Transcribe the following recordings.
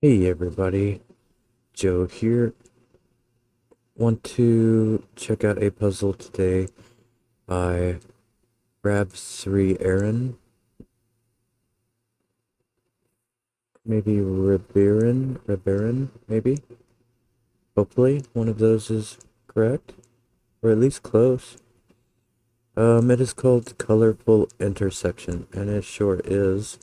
Hey everybody, Joe here. Want to check out a puzzle today by Rab3aron, maybe Rab3aron, maybe. Hopefully one of those is correct, or at least close. It is called Colorful Intersection, and it sure is.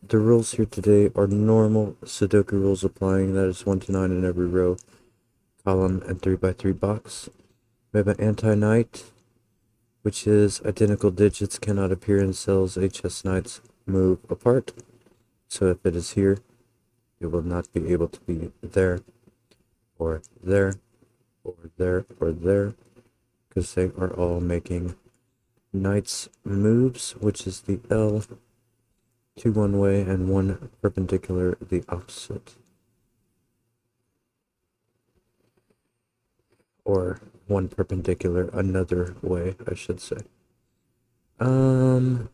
The rules here today are normal Sudoku rules applying. That is 1 to 9 in every row, column, and 3 by 3 box. We have an anti-knight, which is identical digits cannot appear in cells HS knights move apart. So if it is here, it will not be able to be there, or there, or there, or there, because they are all making knights moves, which is the L, two one way and one perpendicular the opposite. Or one perpendicular another way, I should say. Um,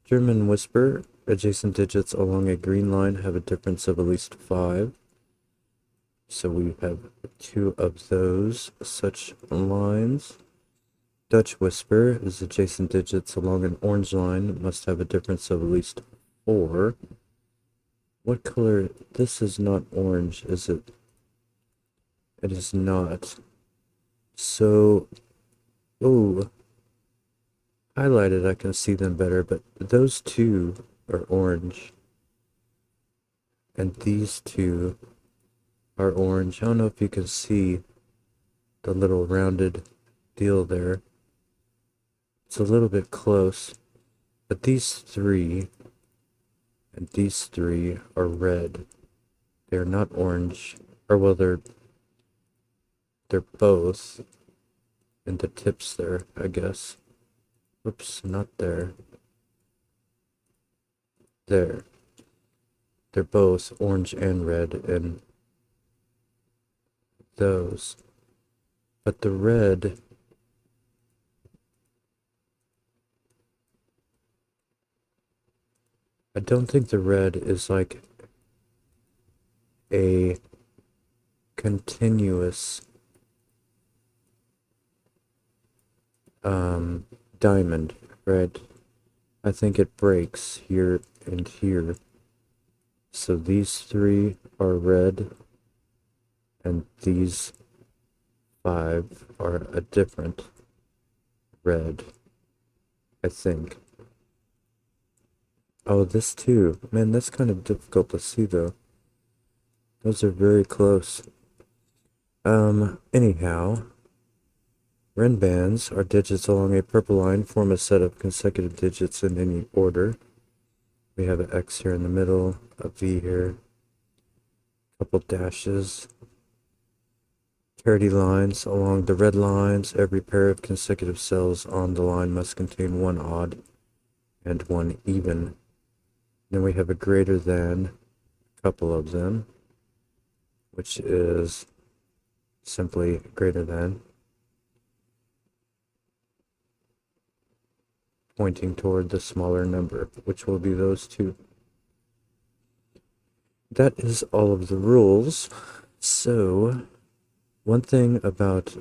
German whisper. Adjacent digits along a green line have a difference of at least 5. So we have 2 of those such lines. Dutch whisper is adjacent digits along an orange line must have a difference of at least 4. What color? This is not orange, is it? It is not. So, oh, highlighted I can see them better, but those two are orange. And these two are orange. I don't know if you can see the little rounded deal there. It's a little bit close, but these three and these three are red. They're not orange, or well, they're both in the tips there, I guess. Oops, not there. There. They're both orange and red in those. But the red, I don't think the red is like a continuous diamond, right? I think it breaks here and here. So these three are red, and these 5 are a different red, I think. Oh, this too. Man, that's kind of difficult to see though. Those are very close. Anyhow, Ren bands are digits along a purple line, form a set of consecutive digits in any order. We have an X here in the middle, a V here, a couple dashes. Parity lines along the red lines. Every pair of consecutive cells on the line must contain one odd and one even. Then we have a greater than, a couple of them, which is simply greater than, pointing toward the smaller number, which will be those two. That is all of the rules. So, one thing about,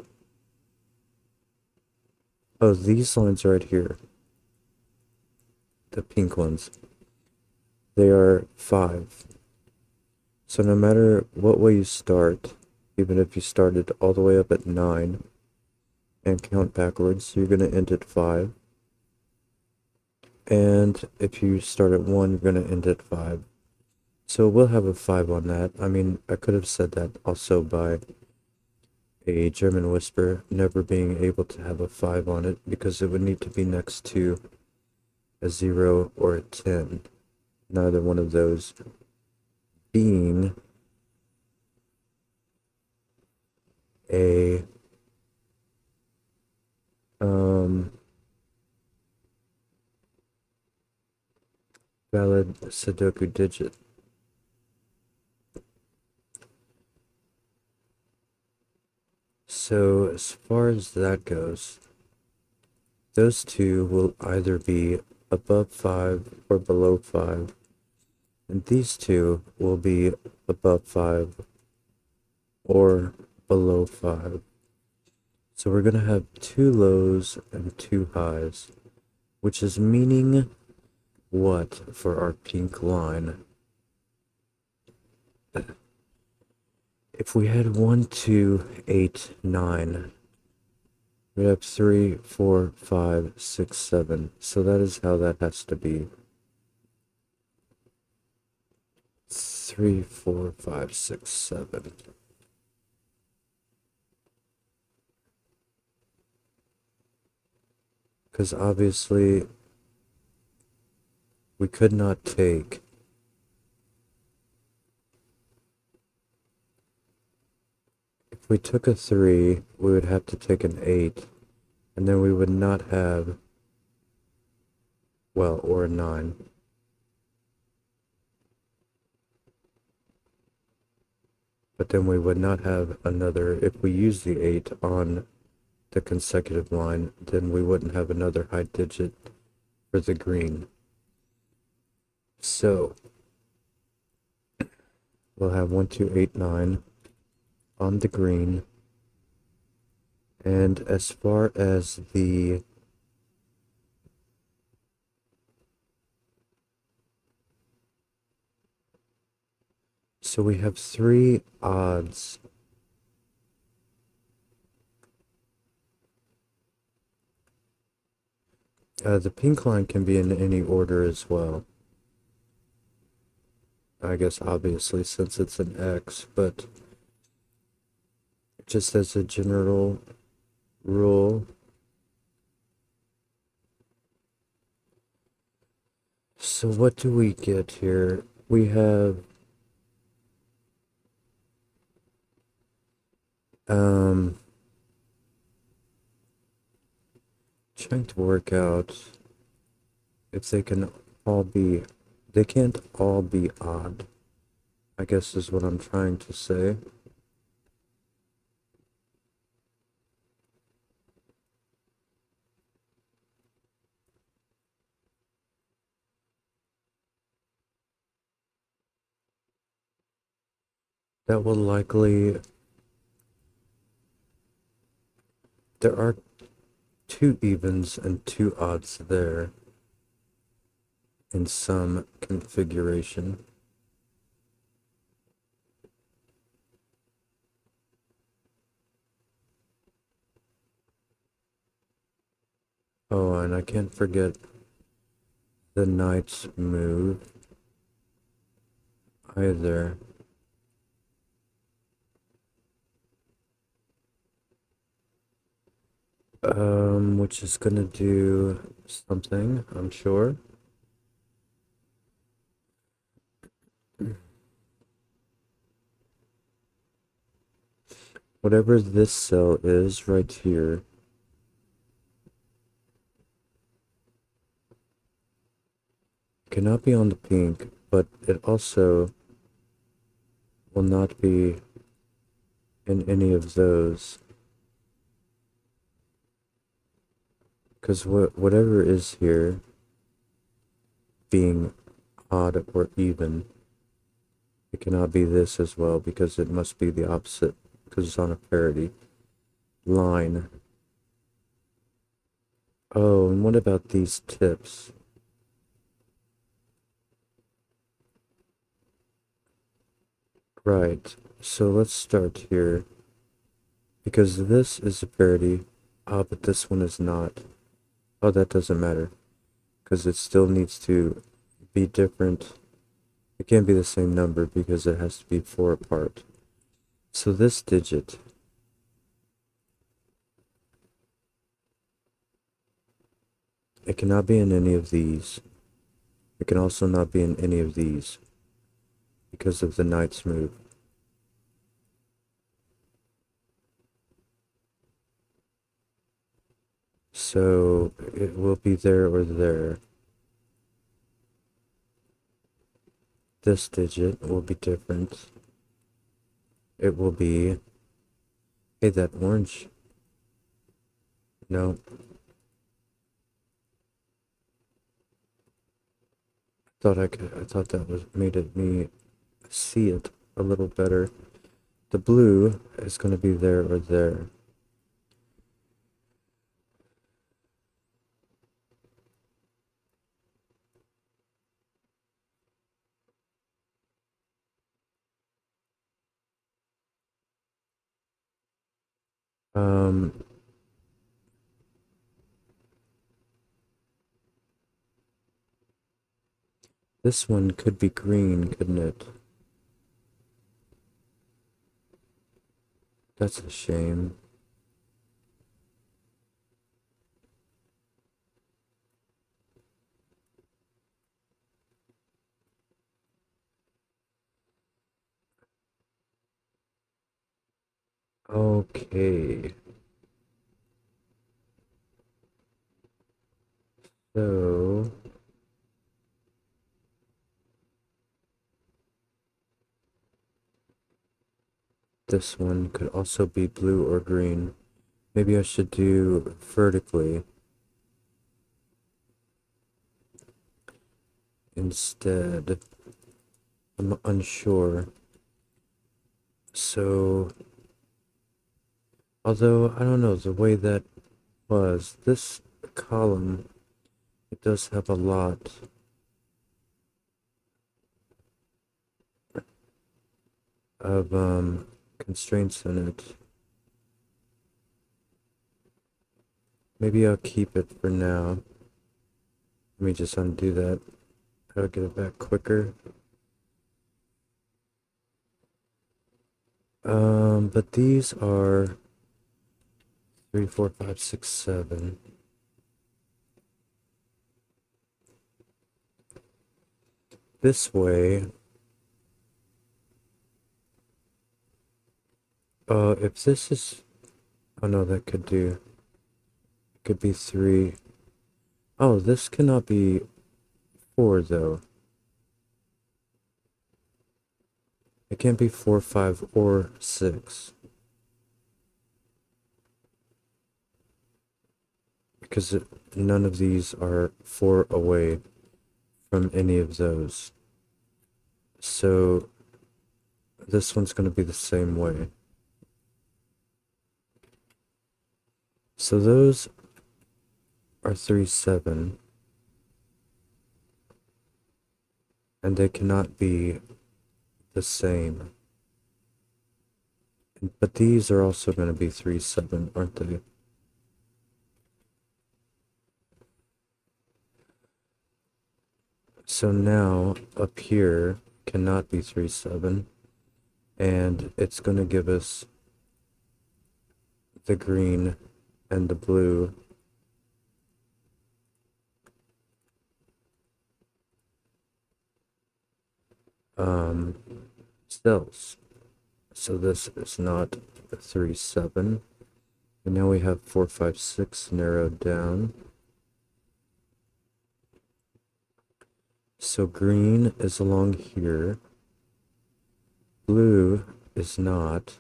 oh, these lines right here, the pink ones, they are 5. So no matter what way you start, even if you started all the way up at 9 and count backwards, you're going to end at 5. And if you start at 1, you're going to end at 5. So we'll have a 5 on that. I mean, I could have said that also by a German whisper never being able to have a 5 on it because it would need to be next to a 0 or a 10. Neither one of those being a valid Sudoku digit. So as far as that goes, those two will either be above 5 or below 5. And these two will be above 5 or below 5. So we're going to have 2 lows and 2 highs, which is meaning what for our pink line? If we had 1, 2, 8, 9, we have 3, 4, 5, 6, 7. So that is how that has to be. 3, 4, 5, 6, 7. Because obviously we could not take if we took a 3, we would have to take an 8, and then we would not have, well, or a 9. But then we would not have another, if we use the 8 on the consecutive line, then we wouldn't have another high digit for the green. So we'll have 1, 2, 8, 9 on the green. And as far as the so we have 3 odds. The pink line can be in any order as well. I guess obviously since it's an X, but just as a general rule. So what do we get here? We have trying to work out if they can all be, they can't all be odd, I guess is what I'm trying to say. That will likely, there are 2 evens and 2 odds there in some configuration. Oh, and I can't forget the knight's move either. Which is gonna do something, I'm sure. Whatever this cell is right here, cannot be on the pink, but it also will not be in any of those. Because whatever is here, being odd or even, it cannot be this as well because it must be the opposite because it's on a parity line. Oh, and what about these tips? Right, so let's start here. Because this is a parity. Ah, but this one is not. Oh, that doesn't matter. Because it still needs to be different. It can't be the same number because it has to be 4 apart. So this digit, it cannot be in any of these. It can also not be in any of these because of the knight's move. So it will be there or there. This digit will be different. It will be, hey, that orange. No. I I thought that was made it me see it a little better. The blue is going to be there or there. Um, this one could be green, couldn't it? That's a shame. Okay. So this one could also be blue or green. Maybe I should do vertically instead. I'm unsure. So, although I don't know the way that was, this column, it does have a lot of constraints in it. Maybe I'll keep it for now. Let me just undo that. How to get it back quicker. But these are 3, 4, 5, 6, 7. This way, if this is, oh no, that could do, it could be 3. Oh, this cannot be 4 though. It can't be 4, 5, or 6. Because none of these are 4 away from any of those. So this one's going to be the same way. So those are 3, 7. And they cannot be the same. But these are also going to be 3, 7, aren't they? So now up here cannot be 3, 7. And it's going to give us the green and the blue. Cells. So this is not 3, 7. And now we have 4, 5, 6 narrowed down. So green is along here. Blue is not.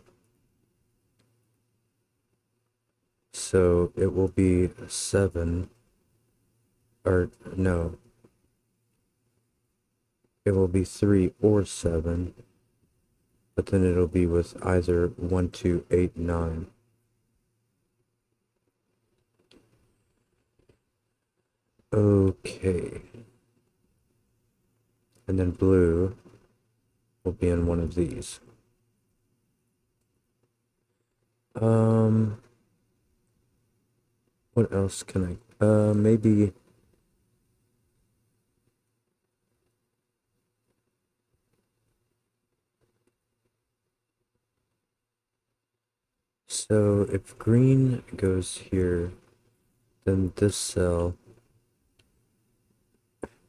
So it will be 7. Or no. It will be 3 or 7. But then it'll be with either 1, 2, 8, 9. Okay. And then blue will be in one of these. What else can I, maybe, so if green goes here, then this cell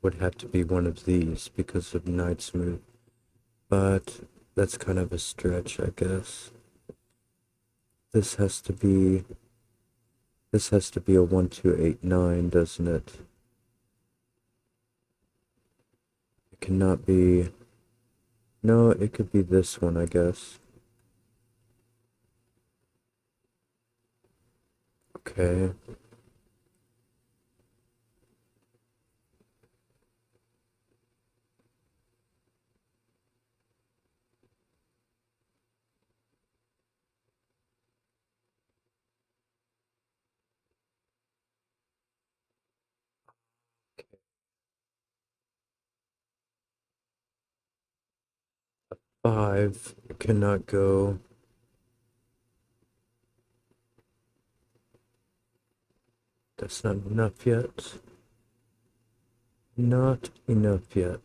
would have to be one of these because of night smooth. But that's kind of a stretch, I guess. This has to be a 1, 2, 8, 9, doesn't it? It cannot be, no, it could be this one, I guess. Okay. 5 cannot go. That's not enough yet. Not enough yet.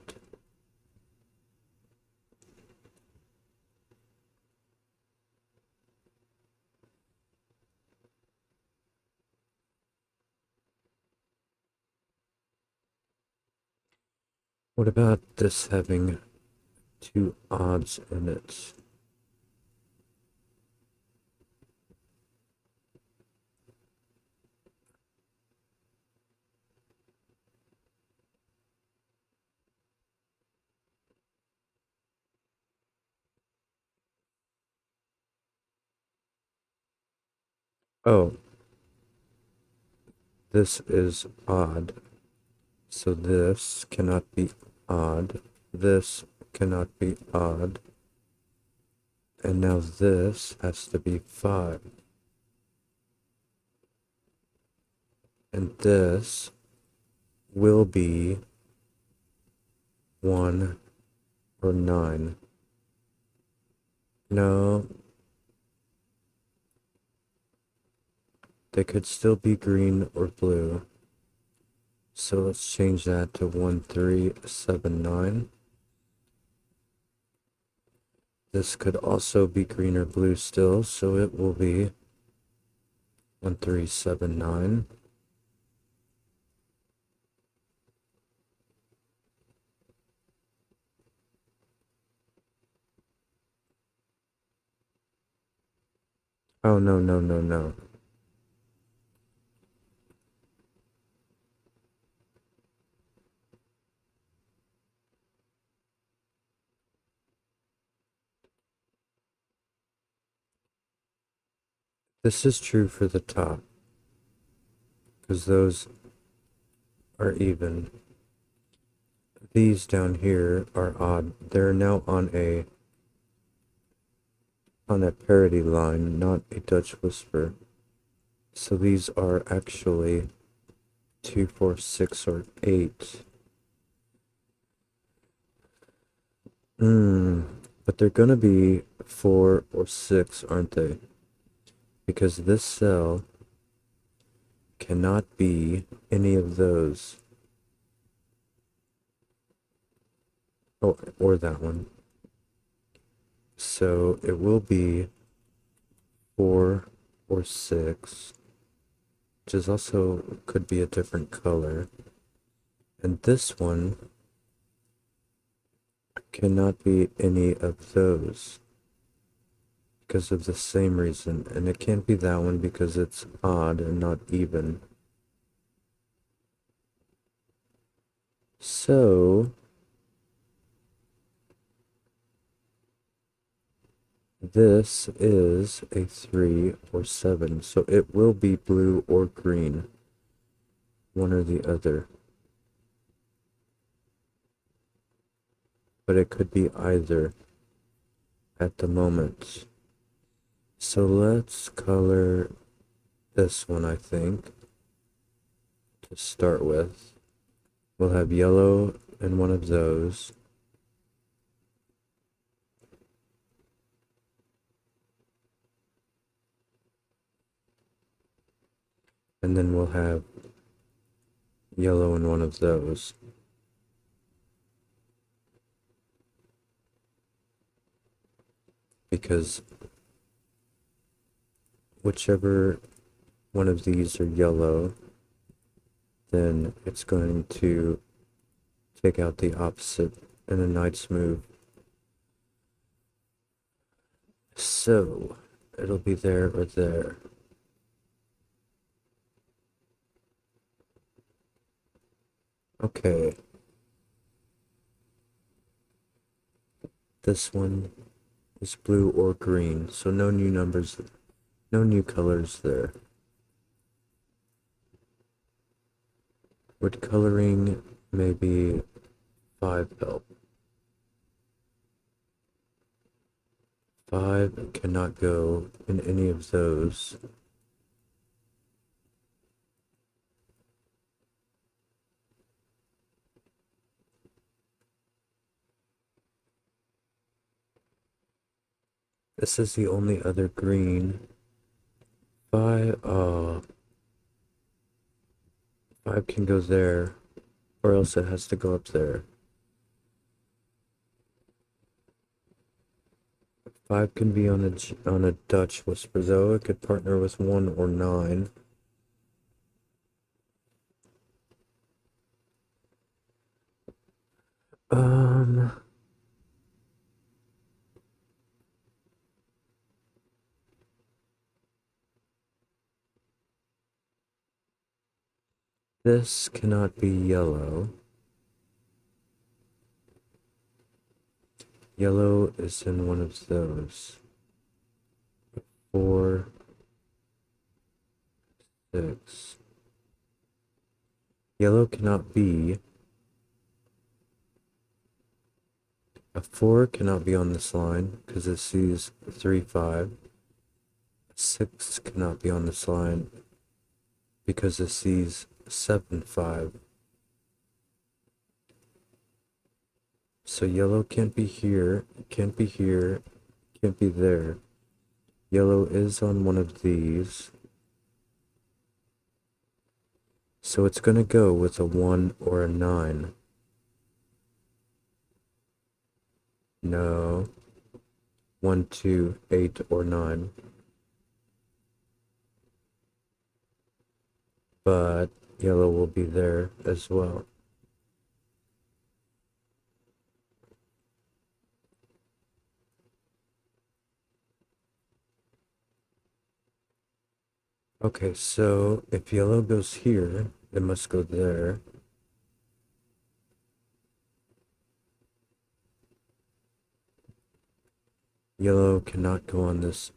What about this having 2 odds in it? Oh, this is odd. So this cannot be odd. This cannot be odd. And now this has to be 5. And this will be 1 or 9. No, they could still be green or blue. So let's change that to 1379. This could also be green or blue still, so it will be 1379. Oh, no, no, no, no. This is true for the top, because those are even. These down here are odd. They're now on a parity line, not a Dutch whisper. So these are actually 2, 4, 6, or 8. But they're gonna be 4 or 6, aren't they? Because this cell cannot be any of those. Oh, or that one. So it will be 4 or 6, which is also could be a different color. And this one cannot be any of those because of the same reason. And it can't be that one because it's odd and not even. So this is a 3 or 7. So it will be blue or green, one or the other. But it could be either at the moment. So let's color this one, I think, to start with. We'll have yellow in one of those. And then we'll have yellow in one of those. Because whichever one of these are yellow, then it's going to take out the opposite in a nice move. So it'll be there or there. Okay. This one is blue or green, so no new numbers, no new colors there. Would coloring maybe 5 help? 5 cannot go in any of those. This is the only other green. Five can go there, or else it has to go up there. Five can be on a Dutch whisper though. It could partner with 1 or 9. Um, this cannot be yellow. Yellow is in one of those. 4, 6. Yellow cannot be. A 4 cannot be on this line because it sees 3, 5. 6 cannot be on this line because it sees 7, 5. So yellow can't be here, can't be here, can't be there. Yellow is on one of these. So it's going to go with a 1 or a 9. No. 1, 2, 8, or 9. But yellow will be there as well. Okay, so if yellow goes here, it must go there. Yellow cannot go on this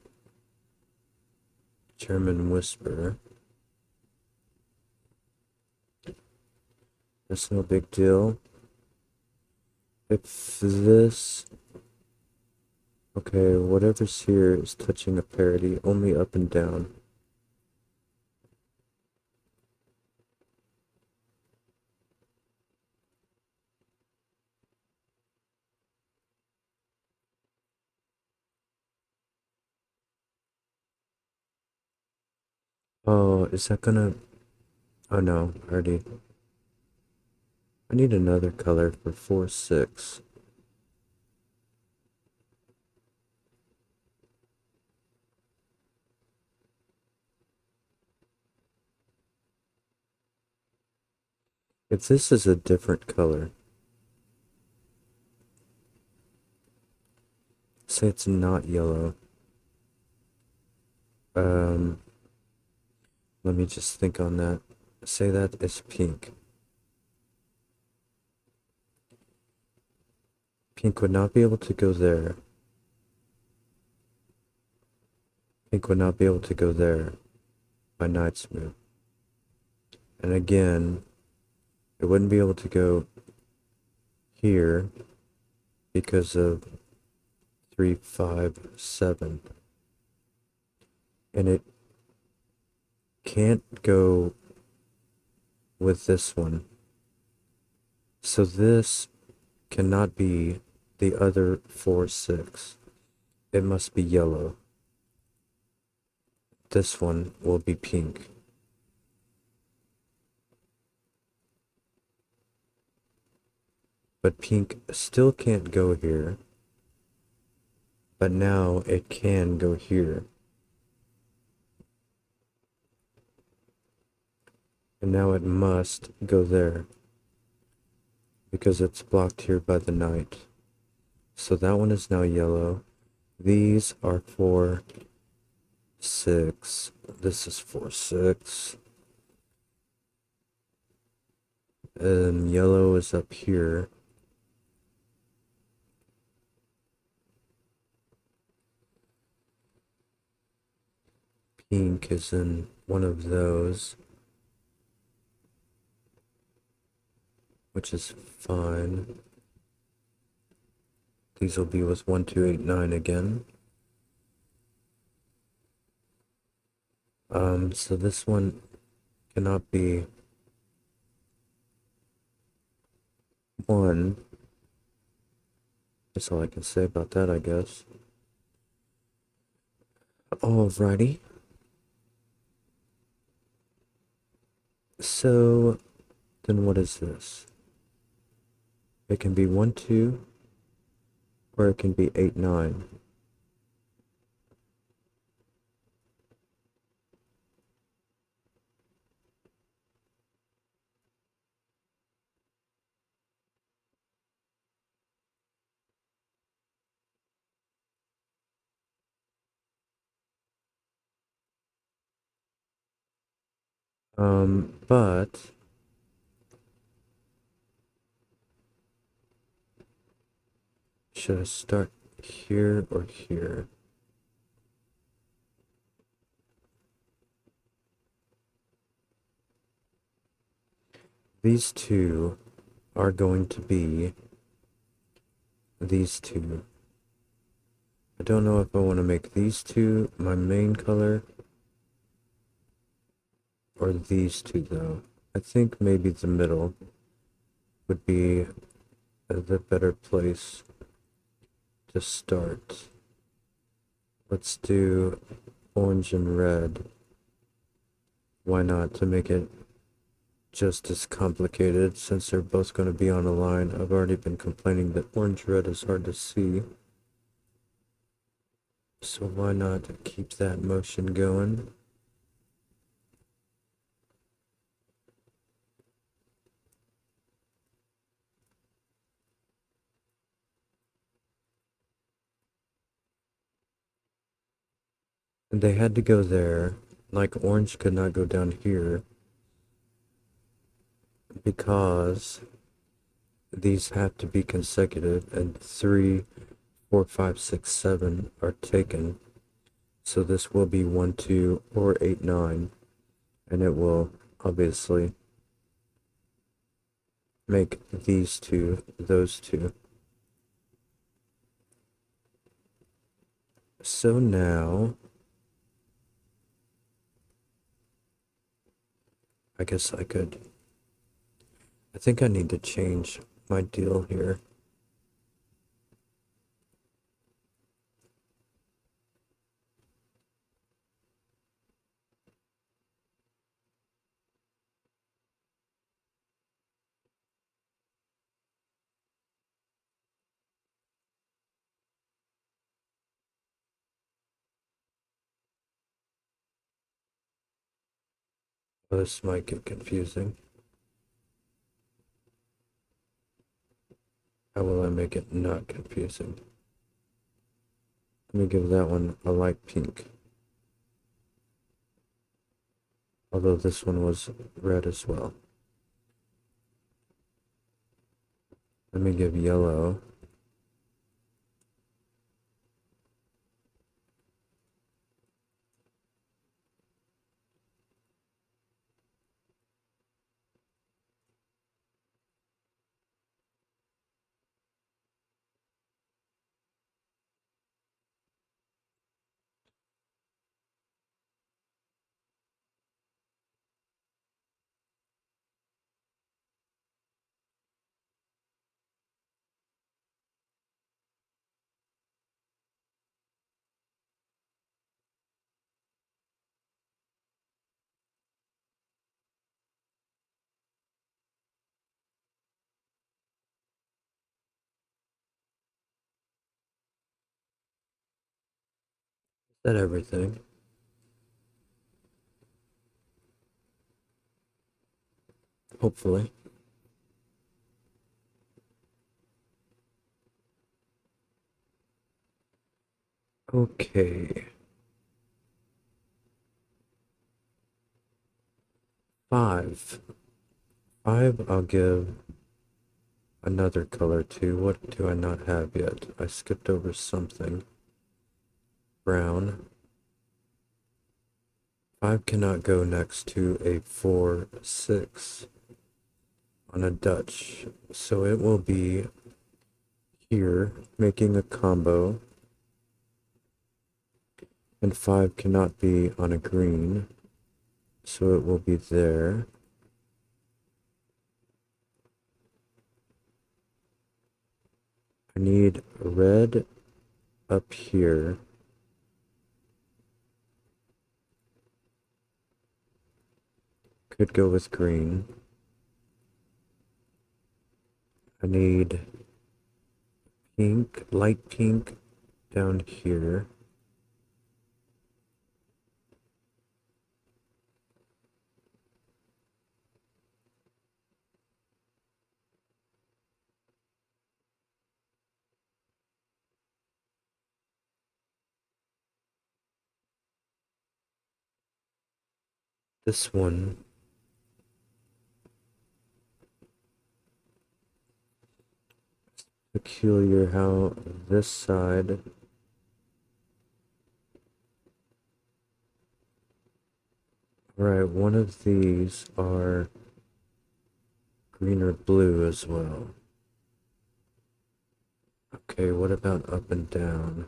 German whisper. That's no big deal. If this... Okay, whatever's here is touching a parity, only up and down. Oh, is that gonna... Oh no, already. I need another color for 4, 6. If this is a different color, say it's not yellow. Um, Let me just think on that. Say that is pink. Pink would not be able to go there. Pink would not be able to go there by Knight's move. And again, it wouldn't be able to go here because of 3, 5, 7. And it can't go with this one. So this cannot be the other 4, 6. It must be yellow. This one will be pink. But pink still can't go here. But now it can go here. And now it must go there. Because it's blocked here by the knight. So that one is now yellow. These are 4, 6. This is 4, 6. Yellow is up here. Pink is in one of those, which is fine. These will be with 1, 2, 8, 9 again. So this one cannot be 1. That's all I can say about that, I guess. Alrighty. So then what is this? It can be 1, 2, or it can be 8, 9. But should I start here or here? These two are going to be these two. I don't know if I want to make these two my main color or these two though. I think maybe the middle would be the better place to start. Let's do orange and red. Why not, to make it just as complicated since they're both going to be on a line. I've already been complaining that orange red is hard to see. So why not keep that motion going? And they had to go there. Like orange could not go down here because these have to be consecutive and 3, 4, 5, 6, 7 are taken. So this will be 1, 2, or 8, 9. And it will obviously make these two those two. So now I guess I think I need to change my deal here. This might get confusing. How will I make it not confusing? Let me give that one a light pink. Although this one was red as well. Let me give yellow. Is that everything? Hopefully. Okay. 5. 5 I'll give another color to. What do I not have yet? I skipped over something. Brown. 5 cannot go next to a 4, 6 on a Dutch. So it will be here, making a combo. And 5 cannot be on a green. So it will be there. I need red up here. Could go with green. I need pink, light pink down here. This one, peculiar how this side, right, one of these are green or blue as well. Okay, what about up and down?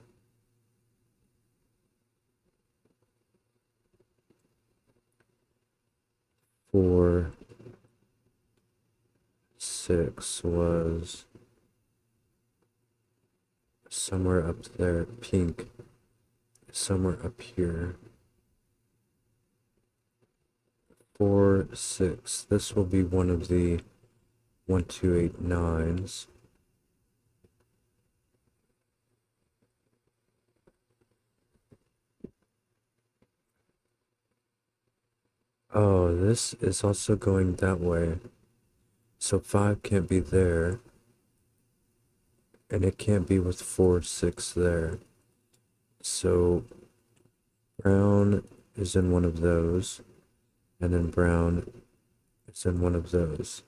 4, 6 was somewhere up there. Pink, somewhere up here. 4, 6. This will be one of the 1, 2, 8, 9s. Oh, this is also going that way. So 5 can't be there. And it can't be with 4, 6 there. So brown is in one of those. And then brown is in one of those.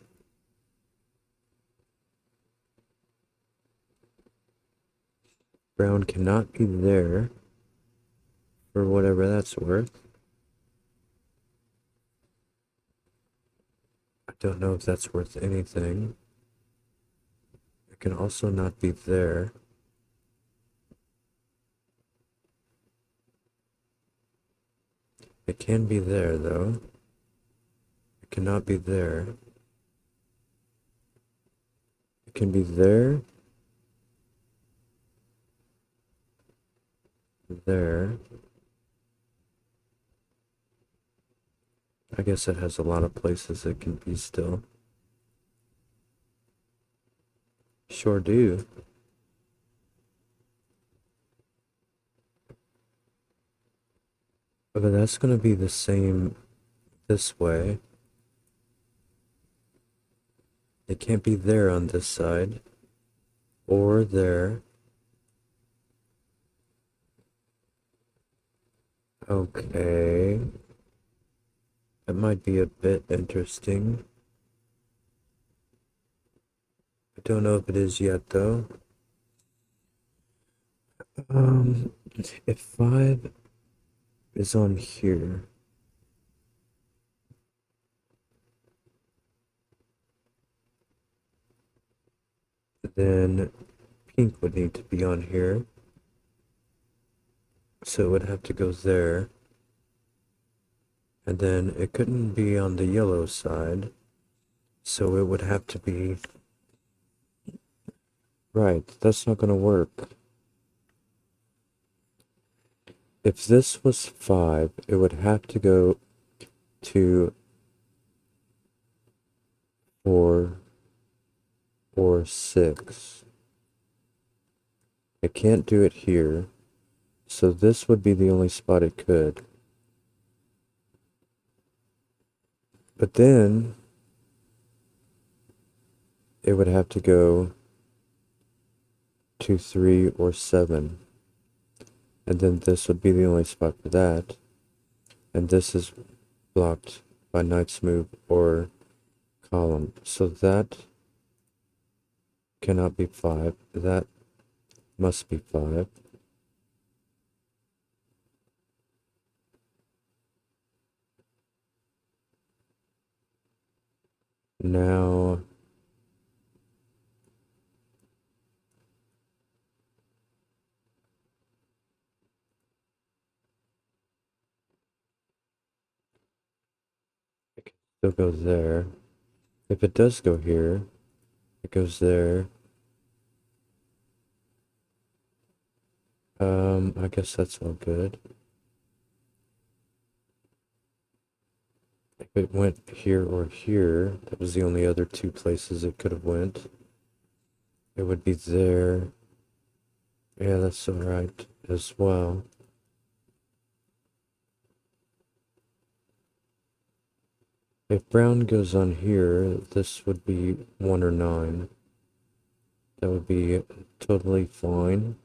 Brown cannot be there. For whatever that's worth. I don't know if that's worth anything. It can also not be there. It can be there, though. It cannot be there. It can be there. There. I guess it has a lot of places it can be still. Sure do. But that's going to be the same this way. It can't be there on this side. Or there. Okay. That might be a bit interesting. I don't know if it is yet, though. If 5 is on here, then pink would need to be on here. So it would have to go there. And then it couldn't be on the yellow side. So it would have to be... Right, that's not going to work. If this was 5, it would have to go to 4 or 6. It can't do it here. So this would be the only spot it could. But then it would have to go to 3 or 7. And then this would be the only spot for that. And this is blocked by knight's move or column. So that cannot be 5. That must be 5. Now it can still go there. If it does go here, it goes there. I guess that's all good. It If it went here or here, that was the only other two places it could have went. It would be there. Yeah, that's alright as well. If brown goes on here, this would be 1 or 9. That would be totally fine.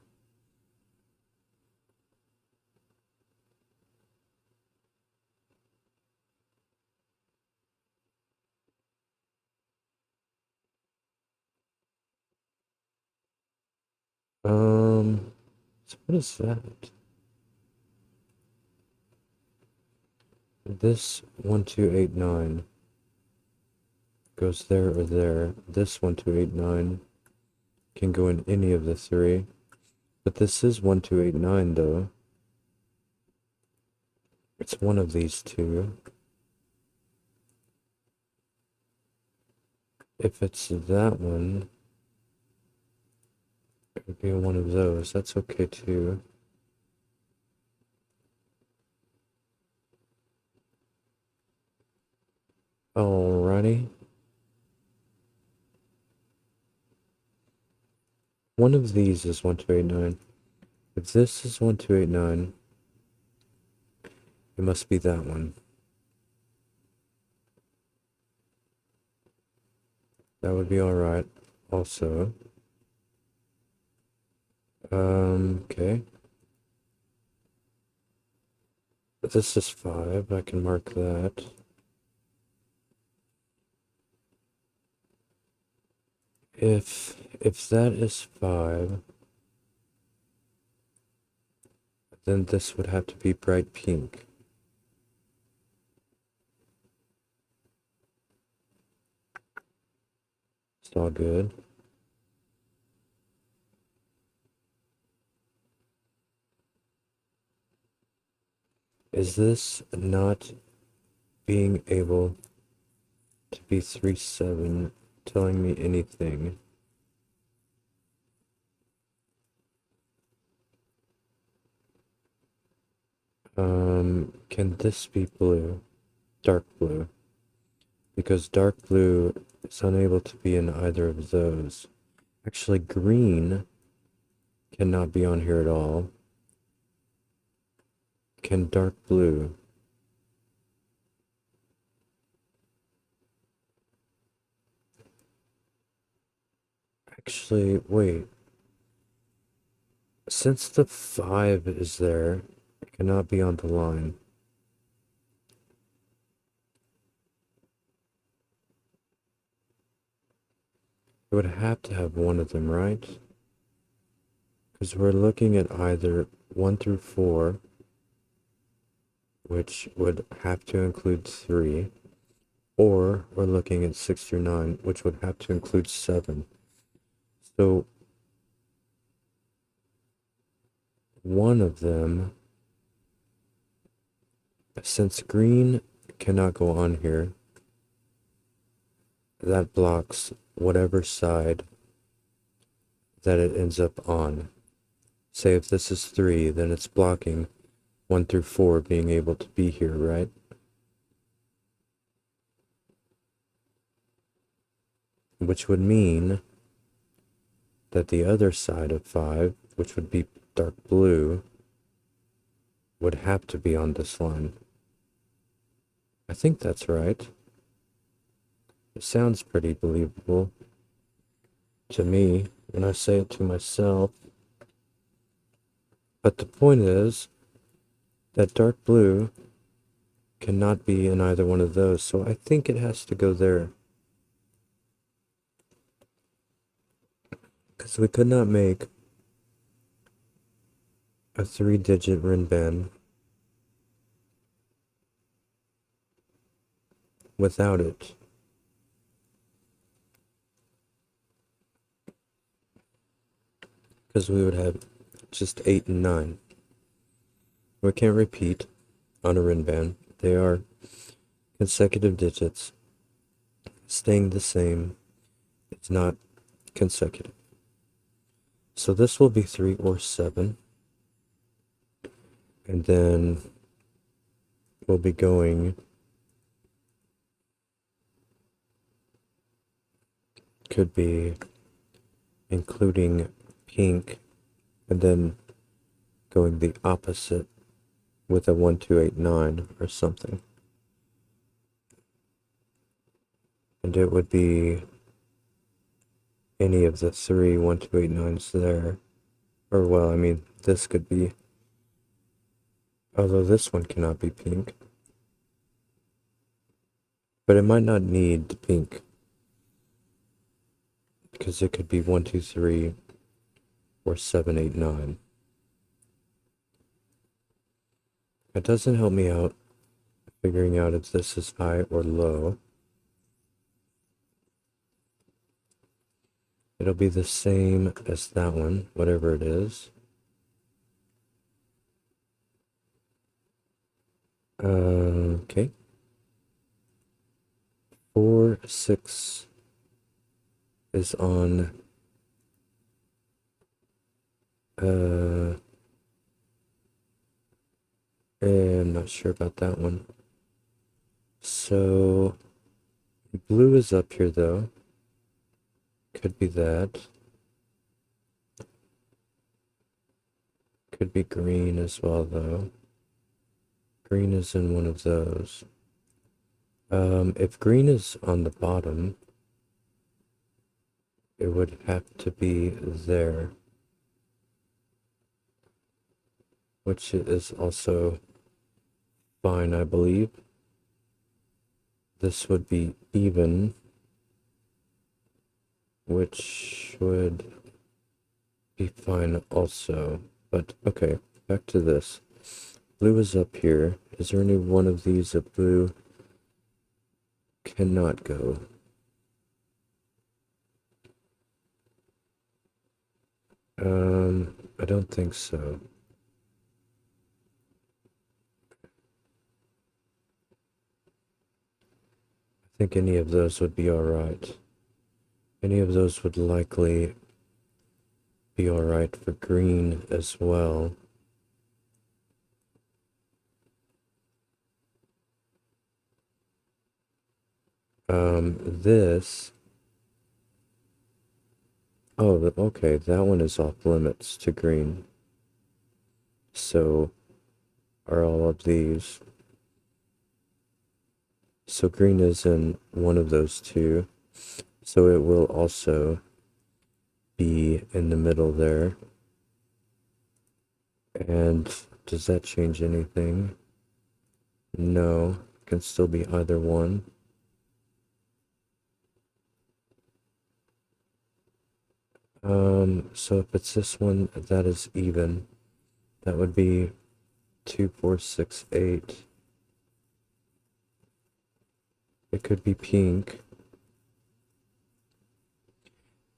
So what is that? This 1, 2, 8, 9 goes there or there. This 1, 2, 8, 9 can go in any of the three. But this is 1, 2, 8, 9 though. It's one of these two. If it's that one, it would be one of those. That's okay too. Alrighty. One of these is 1, 2, 8, 9. If this is 1, 2, 8, 9, it must be that one. That would be alright. Also. Okay. This is 5. I can mark that. If that is 5, then this would have to be bright pink. It's all good. Is this not being able to be 3, 7 telling me anything? Can this be blue? Dark blue. Because dark blue is unable to be in either of those. Actually, green cannot be on here at all. Can dark blue? Actually, wait. Since the 5 is there, it cannot be on the line. It would have to have one of them, right? Because we're looking at either 1 through 4, which would have to include 3, or we're looking at 6 through 9, which would have to include 7. So one of them, since green cannot go on here, that blocks whatever side that it ends up on. Say if this is 3, then it's blocking 1 through 4 being able to be here, right? Which would mean that the other side of 5, which would be dark blue, would have to be on this line. I think that's right. It sounds pretty believable to me when I say it to myself. But the point is that dark blue cannot be in either one of those, so I think it has to go there. Because we could not make a 3-digit rin band without it. Because we would have just 8 and 9. We can't repeat on a rin band. They are consecutive digits. Staying the same, it's not consecutive. So this will be 3 or 7. And then we'll be going could be including pink and then going the opposite with a 1289 or something. And it would be any of the three 1289s there. Or, well, I mean, this could be. Although this one cannot be pink. But it might not need pink. Because it could be 123 or 789. It doesn't help me out figuring out if this is high or low. It'll be the same as that one, whatever it is. Okay. 4, 6 is on I'm not sure about that one. So blue is up here though. Could be that. Could be green as well though. Green is in one of those. If green is on the bottom, it would have to be there. Which is also fine, I believe. This would be even, which would be fine also. But okay, back to this. Blue is up here. Is there any one of these that blue cannot go? I don't think so. I think any of those would be alright. Any of those would likely be alright for green as well. This. Oh, okay, that one is off limits to green. So are all of these. So green is in one of those two. So it will also be in the middle there. And does that change anything? No, it can still be either one. So if it's this one, that is even. That would be 2, 4, 6, 8. It could be pink.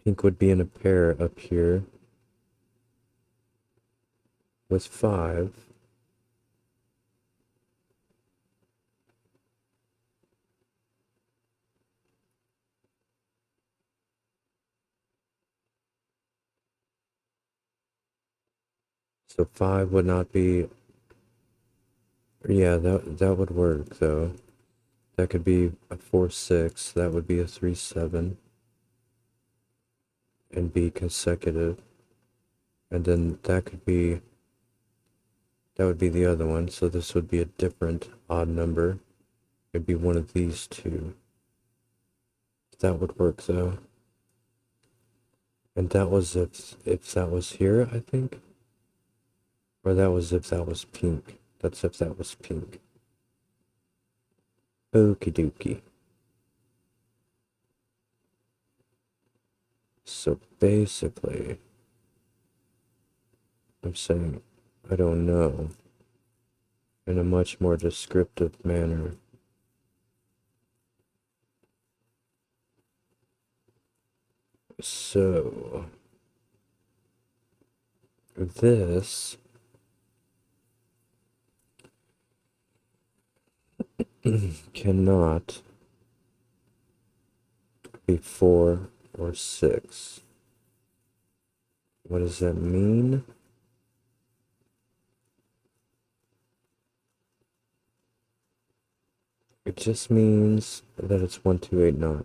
Pink would be in a pair up here with 5. So 5 would not be. Yeah, that would work though. That could be a 4, 6. That would be a 3, 7. And be consecutive. And then that would be the other one. So this would be a different odd number. It'd be one of these two. That would work though. And that was if that was here, I think. Or that was if that was pink. That's if that was pink. Okie dokie. So basically, I'm saying I don't know in a much more descriptive manner. So this cannot be 4 or 6. What does that mean? It just means that it's 1289.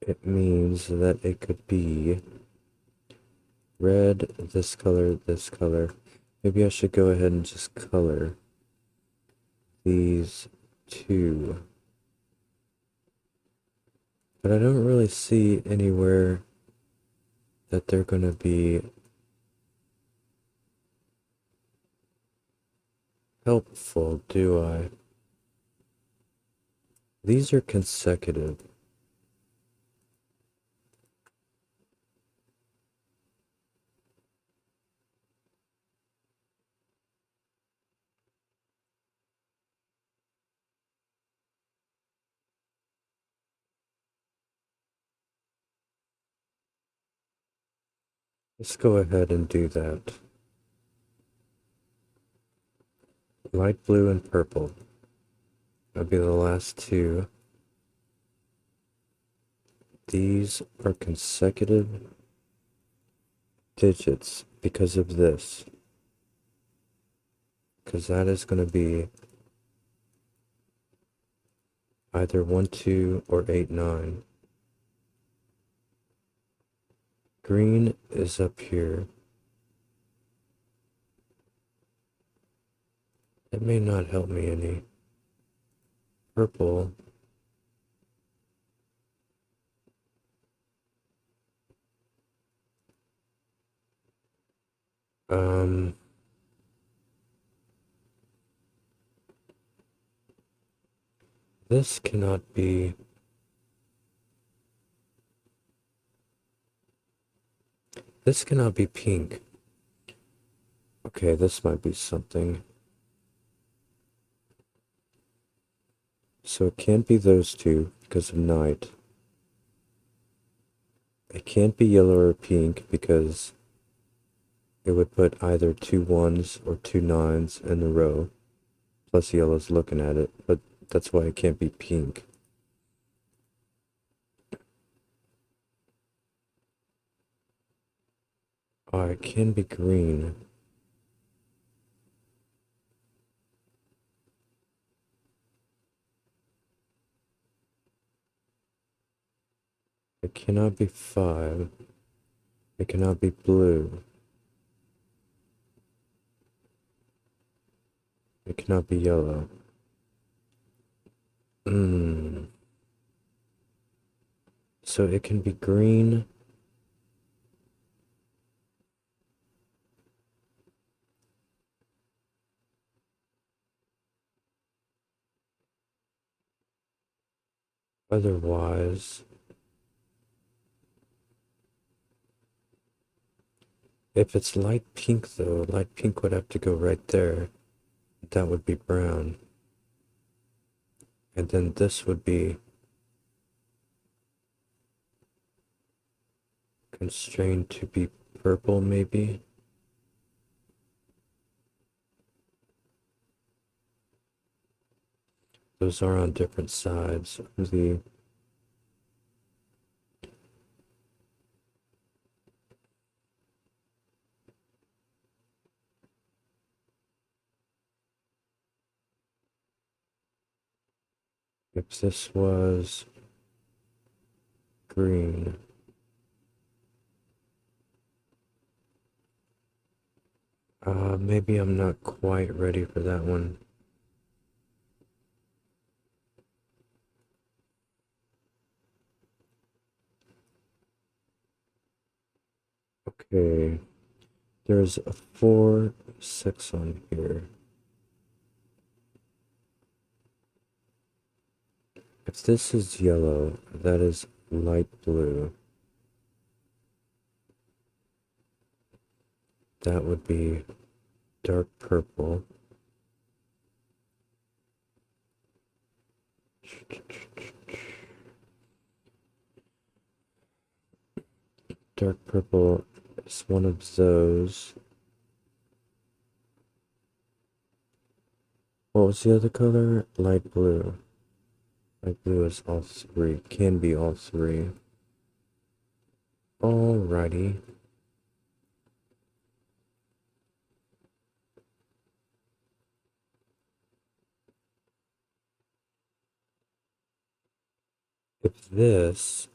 it means that it could be red, this color, this color. Maybe I should go ahead and just color these two. But I don't really see anywhere that they're going to be helpful, do I? These are consecutive. Let's go ahead and do that. Light blue and purple. That'll be the last two. These are consecutive digits because of this. Because that is going to be either 1, 2, or 8, 9. Green is up here. It may not help me any. Purple. Um, this cannot be. This cannot be pink. Okay, this might be something. So it can't be those two because of night. It can't be yellow or pink because it would put either 2 1s or 2 9s in the row. Plus yellow's looking at it, but that's why it can't be pink. Oh, it can be green. It cannot be 5. It cannot be blue. It cannot be yellow. So it can be green. Otherwise, if it's light pink though, light pink would have to go right there. That would be brown. And then this would be constrained to be purple maybe. Those are on different sides of the if this was green. Maybe I'm not quite ready for that one. Okay, there's a 4, 6 on here. If this is yellow, that is light blue. That would be dark purple. Dark purple is one of those. What was the other color? Light blue. Light blue is all three. Can be all three. Alrighty. If this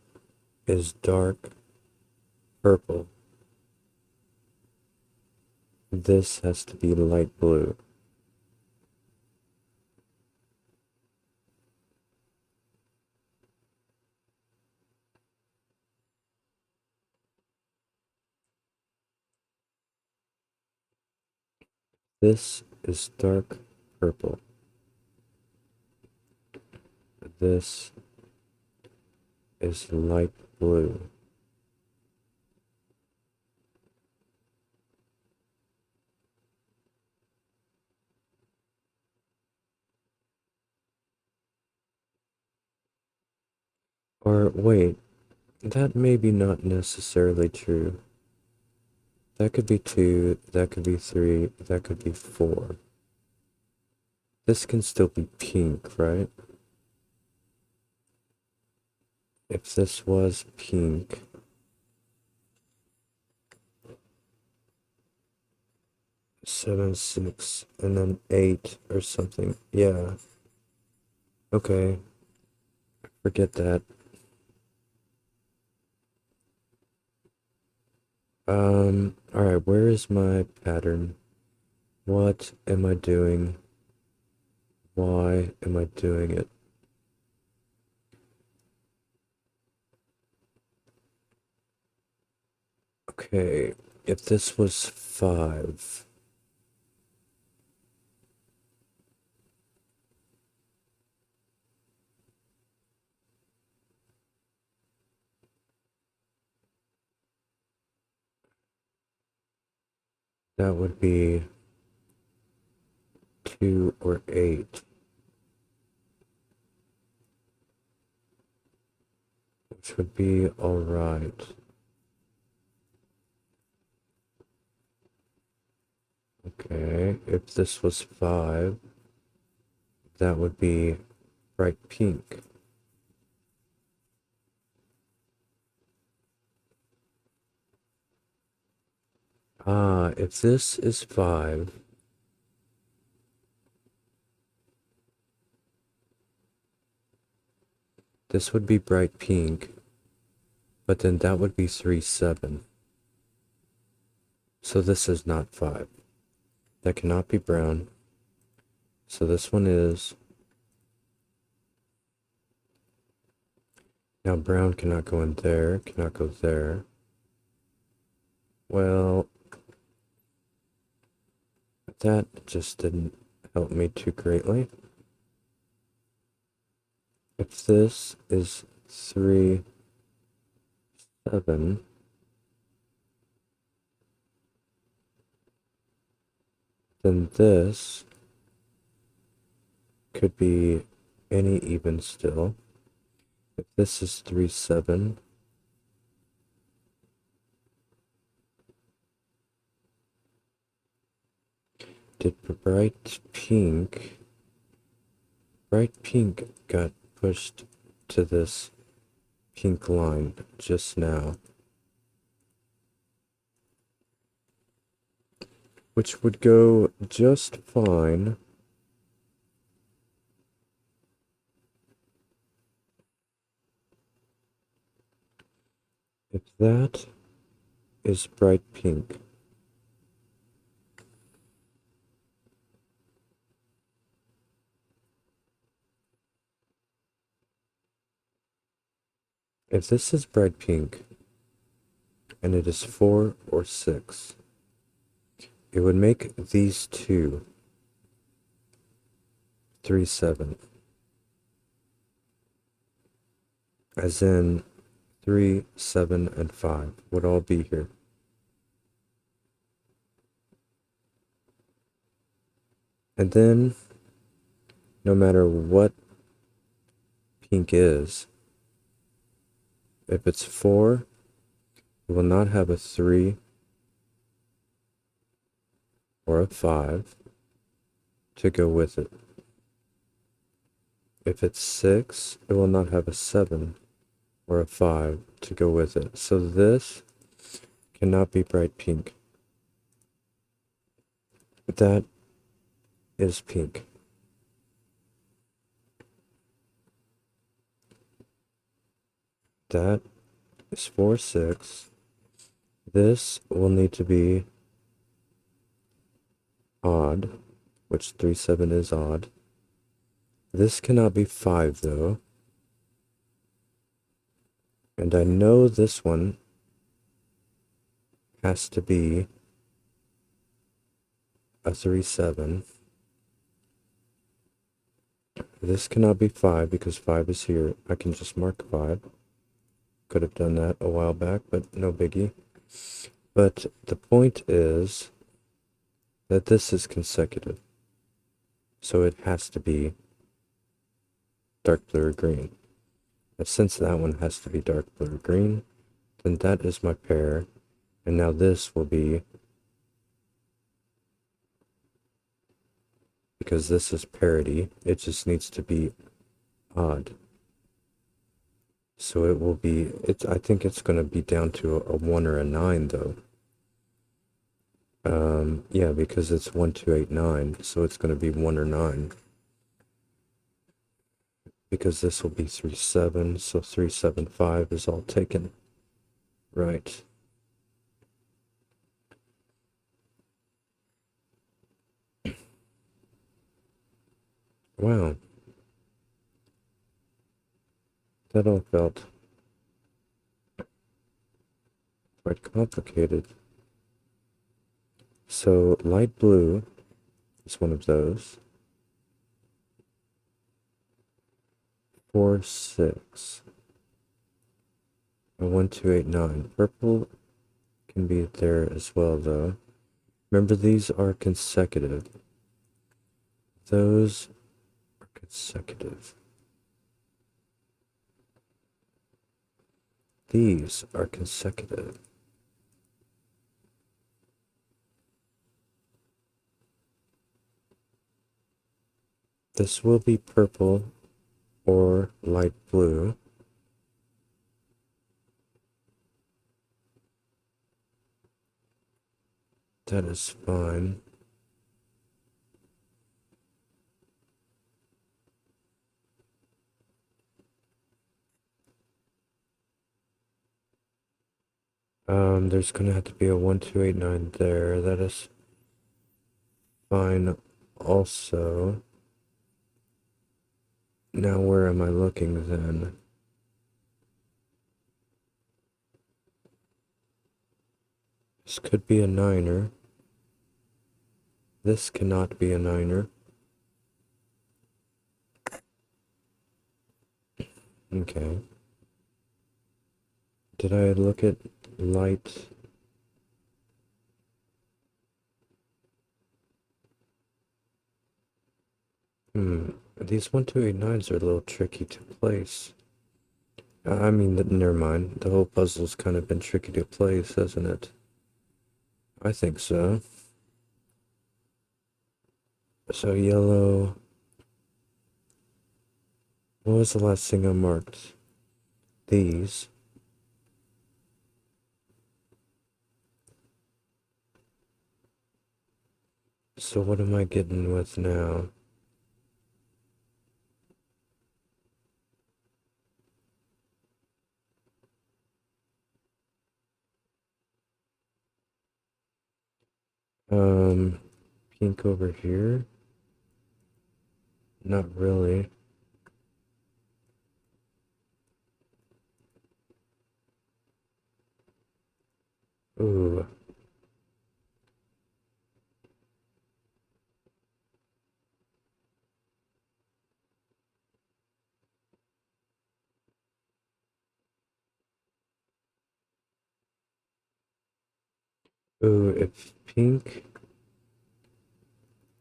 is dark purple. This has to be light blue. This is dark purple. This is light blue. Or wait, that may be not necessarily true. That could be 2, that could be 3, that could be 4. This can still be pink, right? If this was pink, 7, 6, and then 8 or something. Yeah. Okay. Forget that. Alright, where is my pattern? What am I doing? Why am I doing it? Okay, if this was 5, that would be 2 or 8, which would be alright. Okay, if this was 5, that would be bright pink. Ah, if this is 5, this would be bright pink, but then that would be 3, 7. So this is not 5. That cannot be brown. So this one is. Now brown cannot go in there, cannot go there. Well, that just didn't help me too greatly. If this is 3, 7, then this could be any even still. If this is 3, 7, did bright pink got pushed to this pink line just now, which would go just fine. If that is bright pink, if this is bright pink and it is 4 or 6, it would make these two 3, 7, as in 3, 7, and 5 would all be here. And then, no matter what pink is, if it's 4, it will not have a 3 or a 5 to go with it. If it's 6, it will not have a 7 or a 5 to go with it. So this cannot be bright pink. That is pink. That is 4, 6. This will need to be odd, which 3, 7 is odd. This cannot be 5, though. And I know this one has to be a 3, 7. This cannot be 5 because 5 is here. I can just mark 5. Could have done that a while back, but no biggie. But the point is that this is consecutive. So it has to be dark blue or green. And since that one has to be dark blue or green, then that is my pair. And now this will be, because this is parity, it just needs to be odd. So it will be, I think it's going to be down to a 1 or a 9 though. Yeah, because it's 1, 2, 8, 9, so it's going to be 1 or 9. Because this will be 3, 7, so 3, 7, 5 is all taken. Right. Wow. That all felt quite complicated. So light blue is one of those. 4, 6. And 1, 2, 8, 9. Purple can be there as well, though. Remember, these are consecutive. Those are consecutive. These are consecutive. This will be purple or light blue. That is fine. There's gonna have to be a 1, 2, 8, 9 there. That is fine also. Now where am I looking then? This could be a 9er. This cannot be a 9er. Okay. Did I look at light? These 1, 2, 8, 9s are a little tricky to place. I mean, never mind. The whole puzzle's kind of been tricky to place, hasn't it? I think so. So yellow. What was the last thing I marked? These. So what am I getting with now? Pink over here? Not really. Ooh. Ooh, if pink...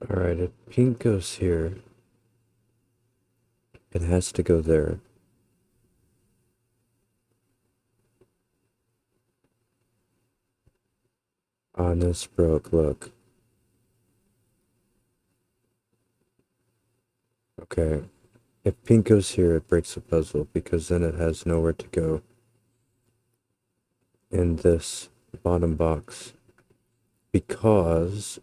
Alright, if pink goes here, it has to go there. Ah, no, this broke, look. Okay. If pink goes here, it breaks the puzzle, because then it has nowhere to go in this bottom box. Because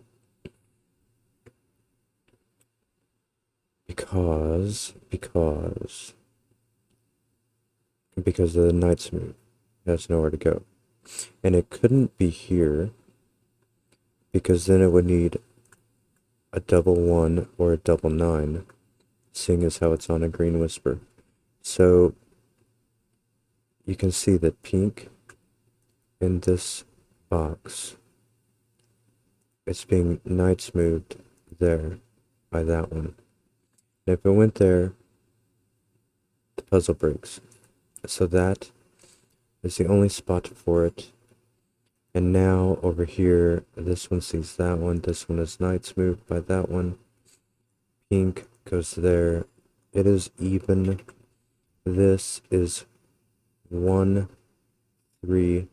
of the knight's move. It has nowhere to go. And it couldn't be here because then it would need a double 1 or a double 9, seeing as how it's on a green whisper. So you can see that pink in this box, it's being night moved there by that one. And if it went there, the puzzle breaks. So that is the only spot for it. And now over here, this one sees that one. This one is night moved by that one. Pink goes there. It is even. This is 1, 3,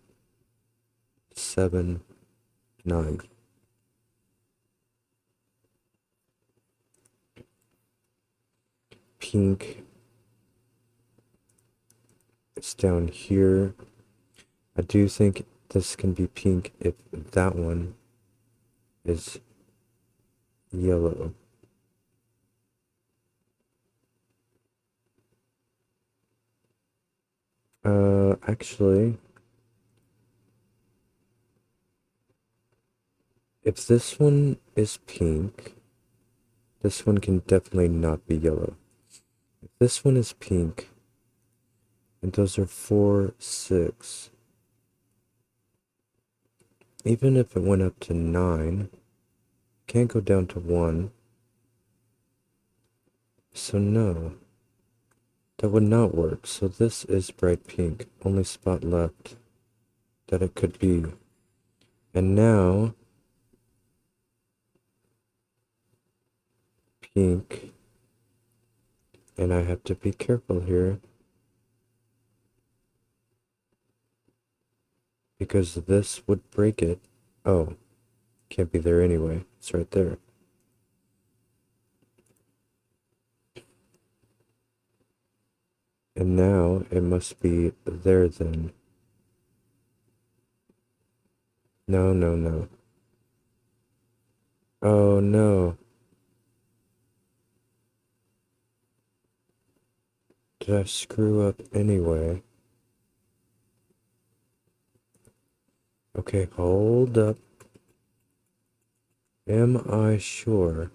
7, 9. Pink. It's down here. I do think this can be pink if that one is yellow. Actually, if this one is pink, this one can definitely not be yellow. If this one is pink, and those are 4, 6, even if it went up to 9, can't go down to 1. So no, that would not work. So this is bright pink, only spot left that it could be. And now, pink, and I have to be careful here, because this would break it. Oh, can't be there anyway. It's right there. And now it must be there then. No, no, no. Oh no. Did I screw up anyway? Okay, hold up. Am I sure?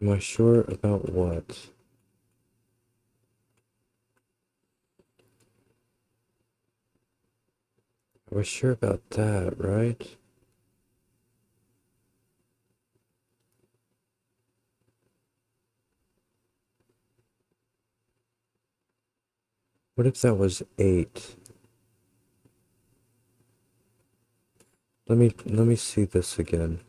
Am I sure about what? I was sure about that, right? What if that was 8? Let me see this again.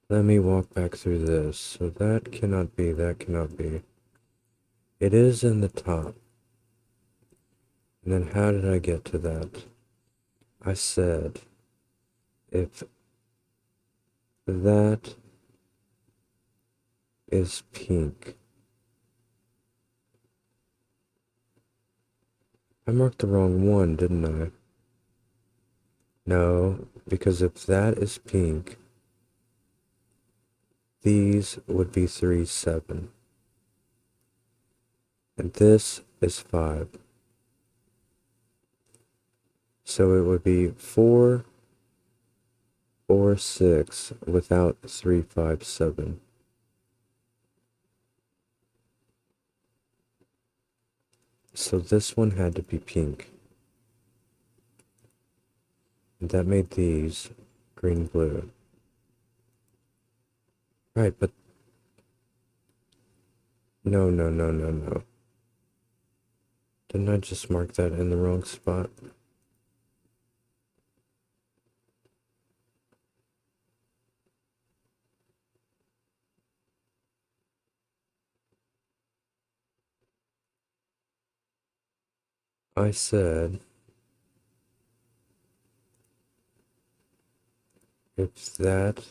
Let me walk back through this. So that cannot be, that cannot be. It is in the top. And then how did I get to that? I said, if that is pink. I marked the wrong one, didn't I? No, because if that is pink, these would be 3, 7. And this is 5. So it would be 4 or 6 without 3, 5, 7. So this one had to be pink. And that made these green, blue. Right, but no, no, no, no, no. Didn't I just mark that in the wrong spot? I said, if that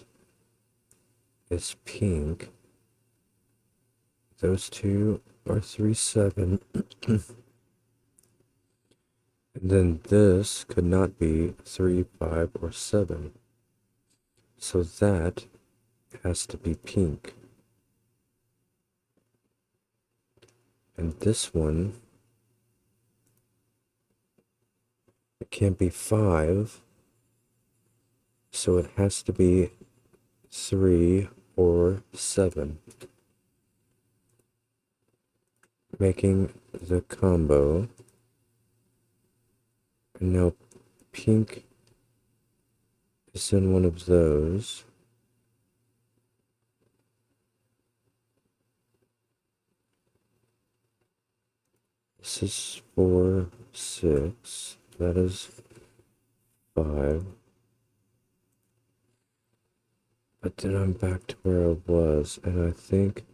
is pink, those two are 3, 7. And then this could not be 3, 5, or 7. So that has to be pink. And this one, it can't be 5, so it has to be 3 or 7, making the combo. And now pink is in one of those. This is 4, 6. That is 5. But then I'm back to where I was, and I think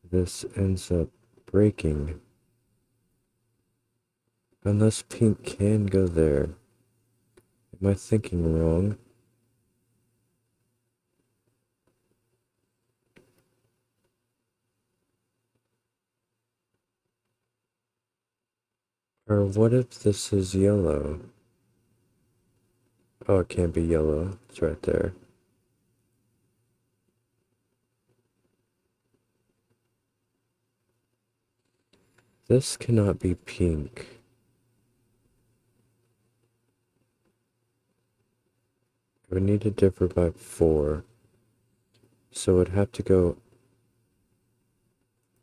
this ends up breaking. Unless pink can go there. Am I thinking wrong? Or what if this is yellow? Oh, it can't be yellow. It's right there. This cannot be pink. It would need to differ by 4. So it'd have to go,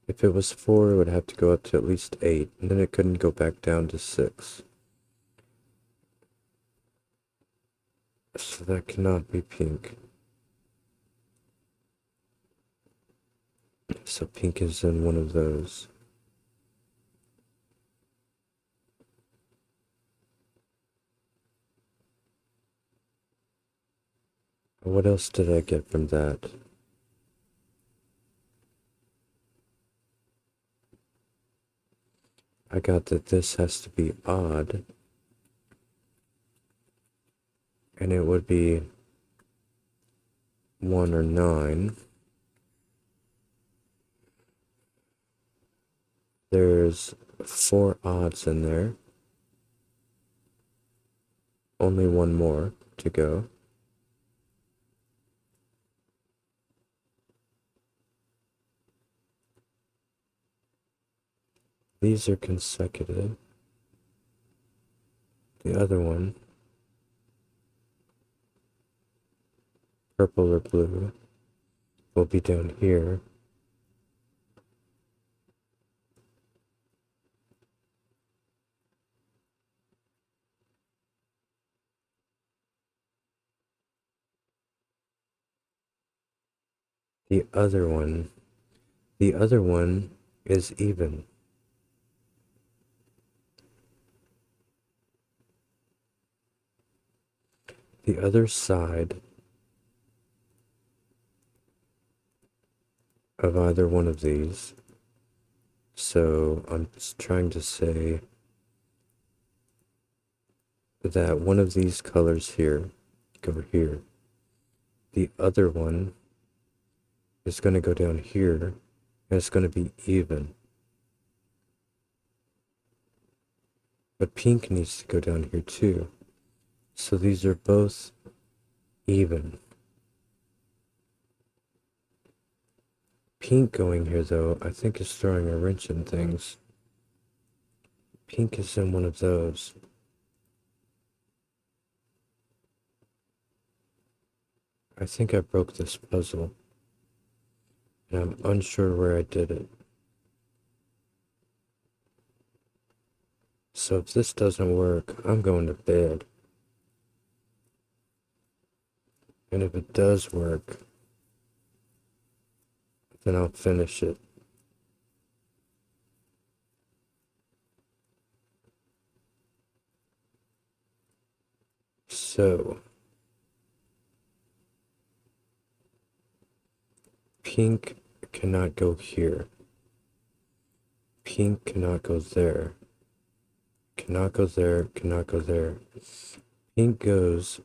if it was 4, it would have to go up to at least 8, and then it couldn't go back down to 6. So that cannot be pink. So pink is in one of those. What else did I get from that? I got that this has to be odd. And it would be 1 or 9. There's 4 odds in there. Only one more to go. These are consecutive. The other one, purple or blue, will be down here. The other one, the other one is even. The other side of either one of these. So I'm trying to say that one of these colors here go here. The other one is going to go down here, and it's going to be even. But pink needs to go down here too. So these are both even. Pink going here though, I think is throwing a wrench in things. Pink is in one of those. I think I broke this puzzle. And I'm unsure where I did it. So if this doesn't work, I'm going to bed. And if it does work, then I'll finish it. So, pink cannot go here. Pink cannot go there. Cannot go there, cannot go there. Pink goes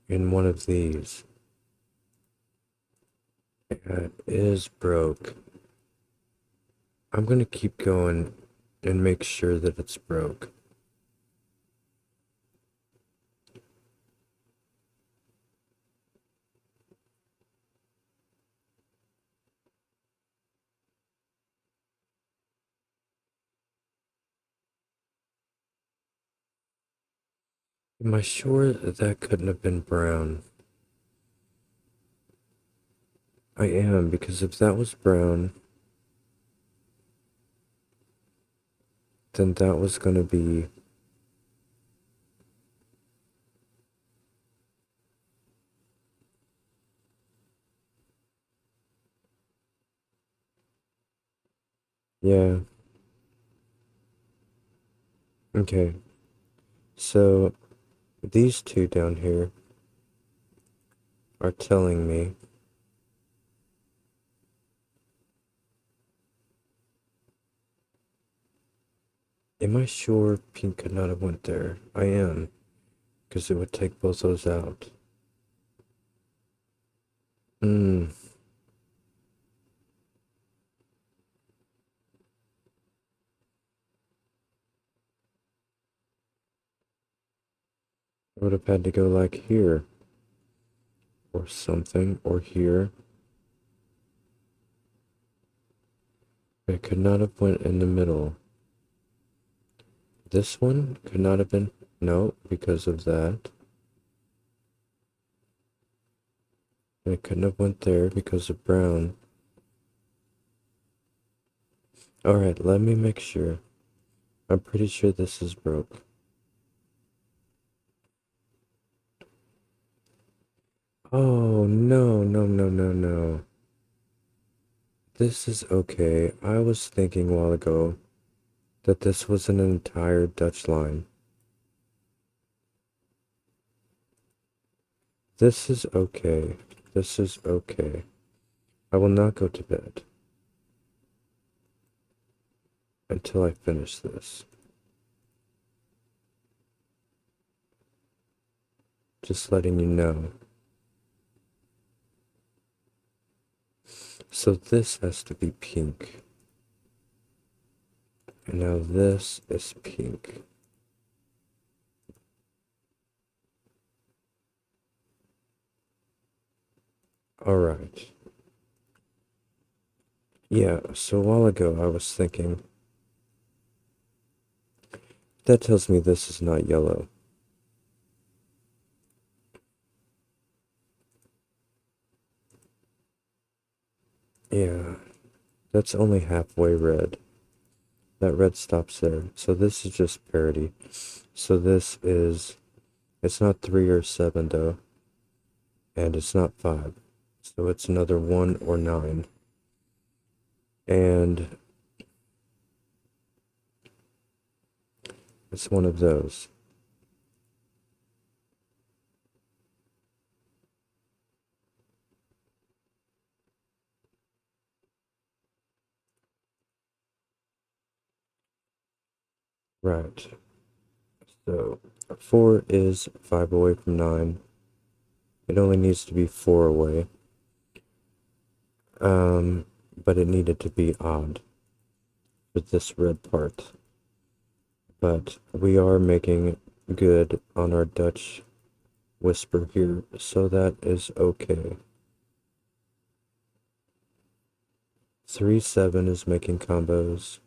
in one of these. It is broke. I'm going to keep going and make sure that it's broke. Am I sure that couldn't have been brown? I am, because if that was brown, then that was gonna be... Yeah, okay. So, these two down here are telling me... Am I sure pink could not have went there? I am, because it would take both those out. Hmm, I would have had to go like here, or something, or here. It could not have went in the middle. This one could not have been... No, because of that. And it couldn't have went there because of brown. Alright, let me make sure. I'm pretty sure this is broke. Oh, no, no, no, no, no. This is okay. I was thinking a while ago that this was an entire Dutch line. This is okay. This is okay. I will not go to bed until I finish this. Just letting you know. So this has to be pink. And now this is pink. Alright. Yeah, so a while ago I was thinking, that tells me this is not yellow. Yeah, that's only halfway red. That red stops there. So this is just parity. So this is, it's not 3 or 7 though. And it's not 5. So it's another 1 or 9. And it's one of those. Right. So 4 is 5 away from 9. It only needs to be 4 away. But it needed to be odd for this red part. But we are making good on our Dutch whisper here, so that is okay. 3, 7 is making combos.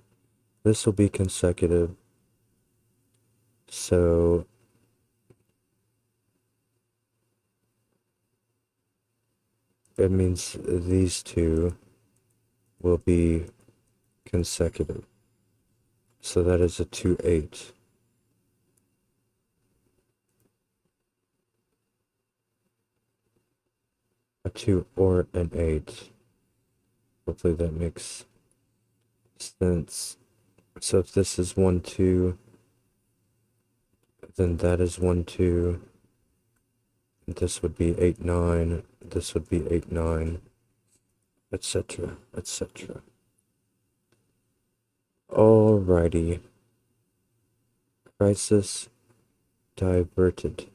This will be consecutive. So it means these two will be consecutive. So that is a 2, 8. A 2 or an 8. Hopefully that makes sense. So if this is 1, 2, then that is 1, 2. This would be 8, 9. This would be 8, 9, etc., etc. Alrighty. Crisis diverted.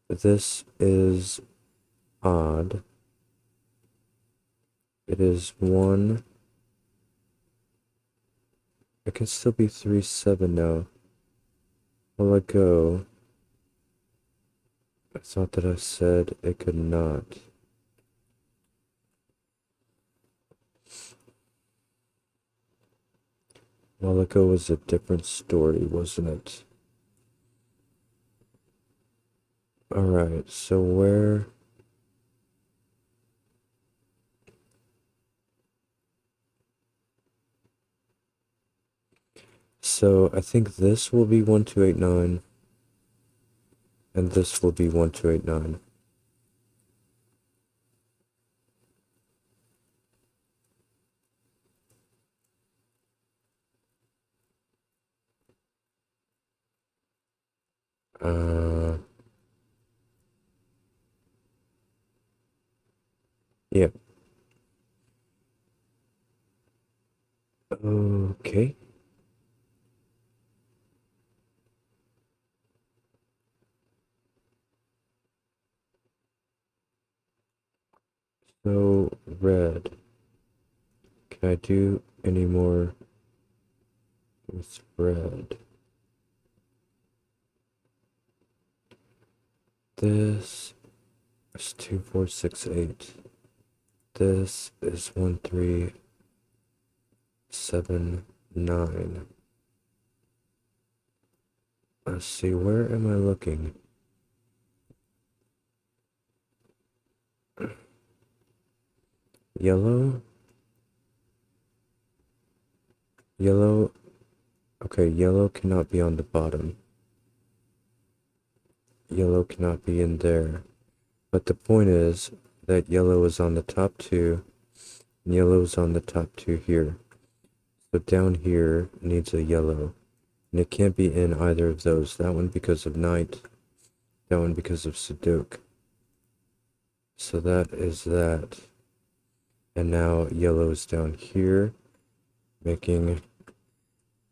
This is odd. It is 1. It can still be 3, 7 now. Will I go? I thought that I said it could not. While ago was a different story, wasn't it? Alright, so where... So I think this will be 1289, and this will be 1289. Uh, yeah. Okay. So, red. Can I do any more with red? This is 2468. This is 1379. Let's see, where am I looking? Yellow? Yellow? Okay, yellow cannot be on the bottom. Yellow cannot be in there. But the point is that yellow is on the top two, and yellow is on the top two here. So down here needs a yellow. And it can't be in either of those. That one because of night, that one because of Sudoku. So that is that. And now yellow is down here, making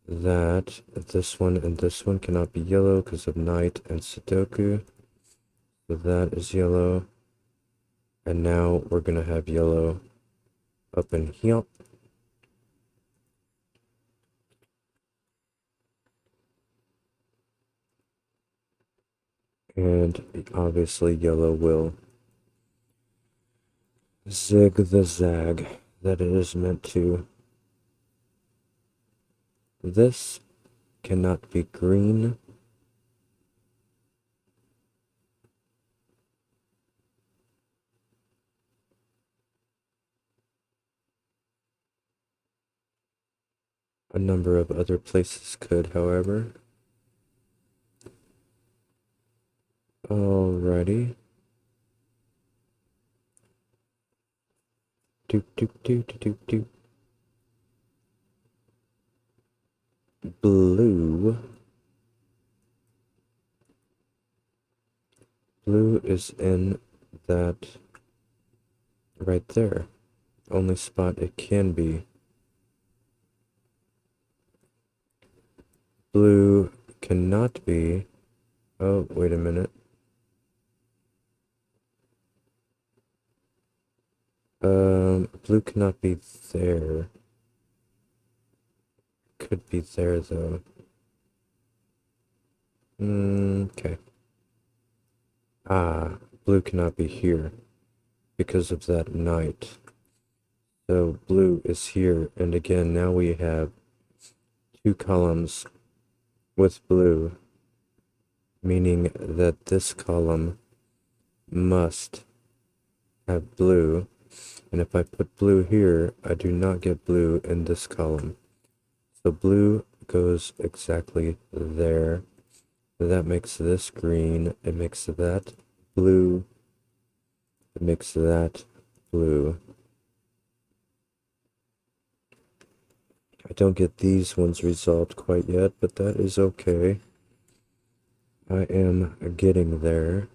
that this one and this one cannot be yellow because of night and Sudoku. So that is yellow. And now we're going to have yellow up in here. And obviously yellow will zig the zag that it is meant to. This cannot be green. A number of other places could, however. Alrighty. Doop doop doop doop doop. Blue. Blue is in that right there. Only spot it can be. Blue cannot be. Oh, wait a minute. Blue cannot be there. Could be there though. Okay. Ah, blue cannot be here because of that night. So blue is here, and again, now we have two columns with blue, meaning that this column must have blue. And if I put blue here, I do not get blue in this column. So blue goes exactly there. That makes this green. It makes that blue. It makes that blue. I don't get these ones resolved quite yet, but that is okay. I am getting there.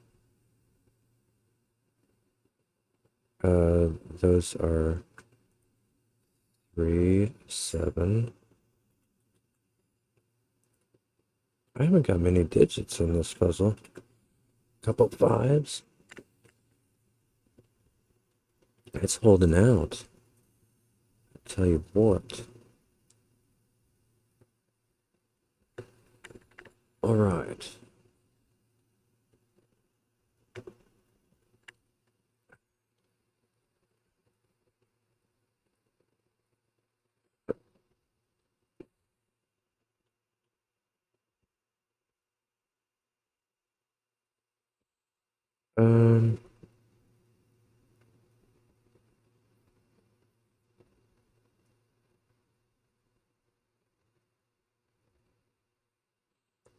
Those are 3, 7. I haven't got many digits in this puzzle. Couple 5s. It's holding out. I tell you what. All right. Um,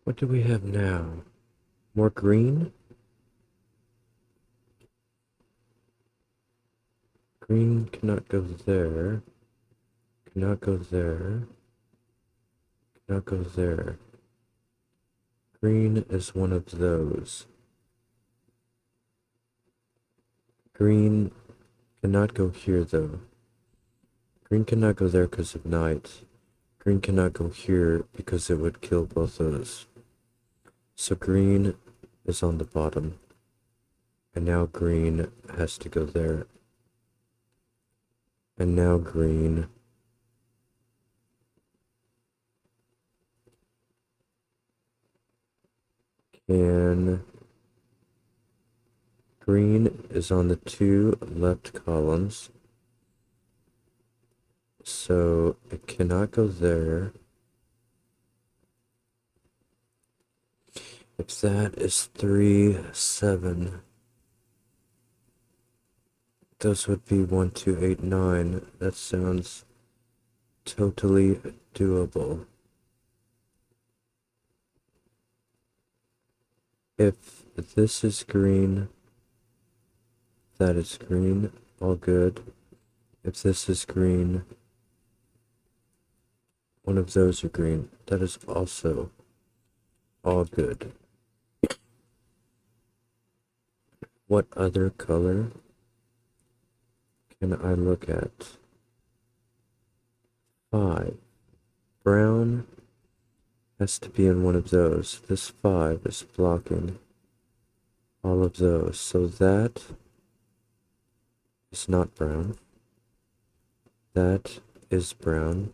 what do we have now? More green? Green cannot go there. Cannot go there. Cannot go there. Green is one of those. Green cannot go here though. Green cannot go there because of night. Green cannot go here because it would kill both those. So green is on the bottom. And now green has to go there. And now green. Green is on the two left columns. So it cannot go there. If that is 3, 7, those would be 1, 2, 8, 9. That sounds totally doable. If this is green, that is green, all good. If this is green, one of those are green, that is also all good. What other color can I look at? 5. Brown has to be in one of those. This 5 is blocking all of those. So that is not brown. That is brown.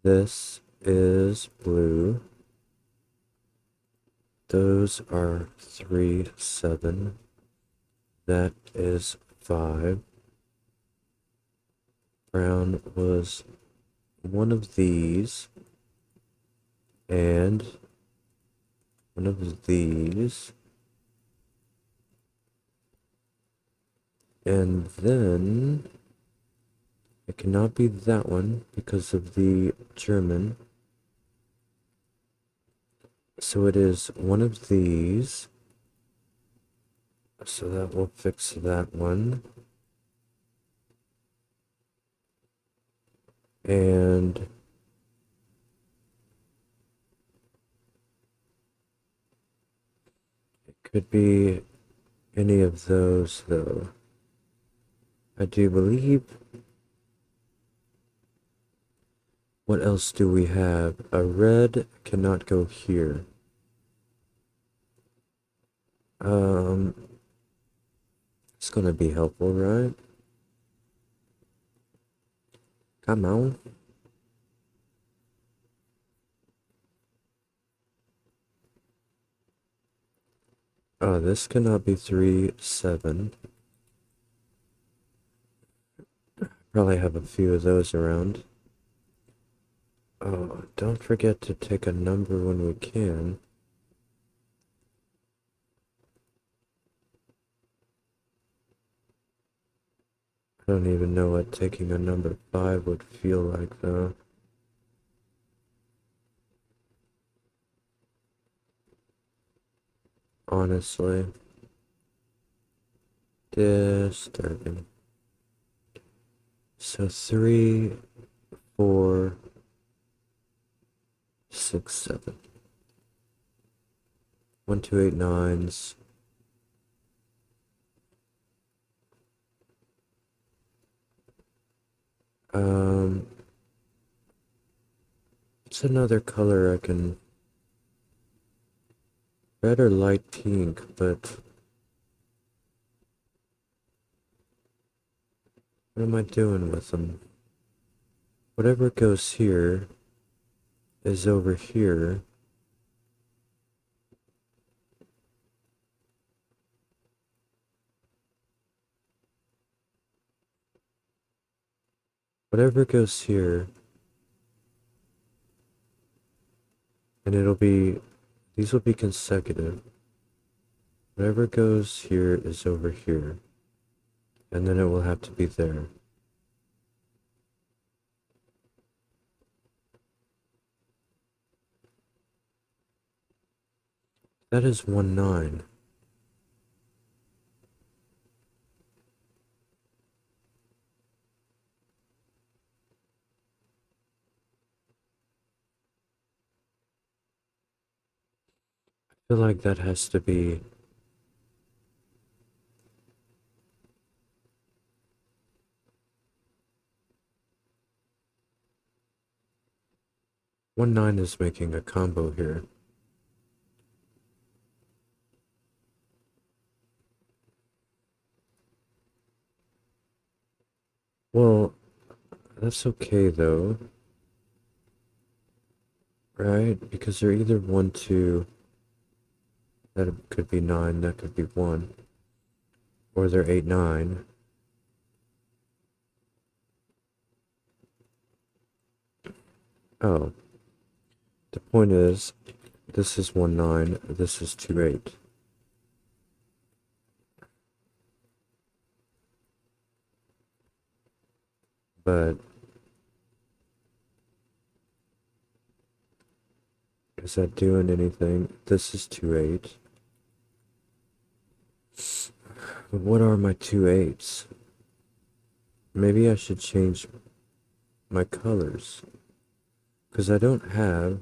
This is blue. Those are 3, 7. That is 5. Brown was one of these. And one of these. And then it cannot be that one because of the German. So it is one of these. So that will fix that one. And it could be any of those though. I do believe. What else do we have? A red cannot go here. It's gonna be helpful, right? Come on. Oh, this cannot be 3, 7. Probably have a few of those around. Oh, don't forget to take a number when we can. I don't even know what taking a number 5 would feel like though. Honestly. Disturbing. So 3, 4, 6, 7. 1, 2, 8, 9s. What's another color I can... Red or light pink, but... What am I doing with them? Whatever goes here is over here. Whatever goes here, and it'll be, these will be consecutive. Whatever goes here is over here. And then it will have to be there. That is 1, 9. I feel like that has to be 1, 9 is making a combo here. Well, that's okay though, right? Because they're either 1, 2, that could be 9, that could be 1, or they're 8, 9. Oh, the point is, this is 1, 9, this is 2, 8. But is that doing anything? This is 2, 8. But what are my 2, 8s? Maybe I should change my colors. Because I don't have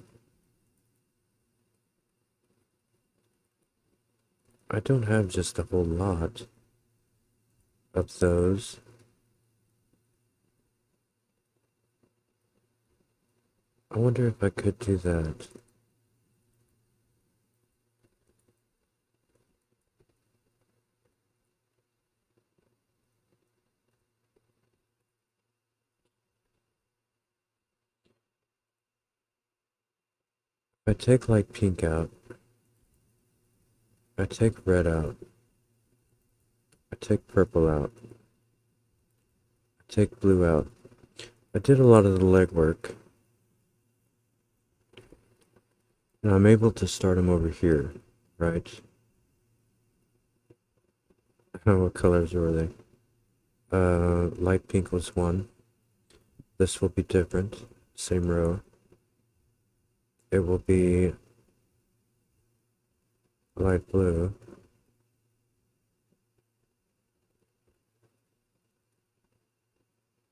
just a whole lot of those. I wonder if I could do that. I take light pink out. I take red out. I take purple out. I take blue out. I did a lot of the legwork. Now I'm able to start them over here, right? What colors were they? Light pink was 1. This will be different. Same row. It will be light blue.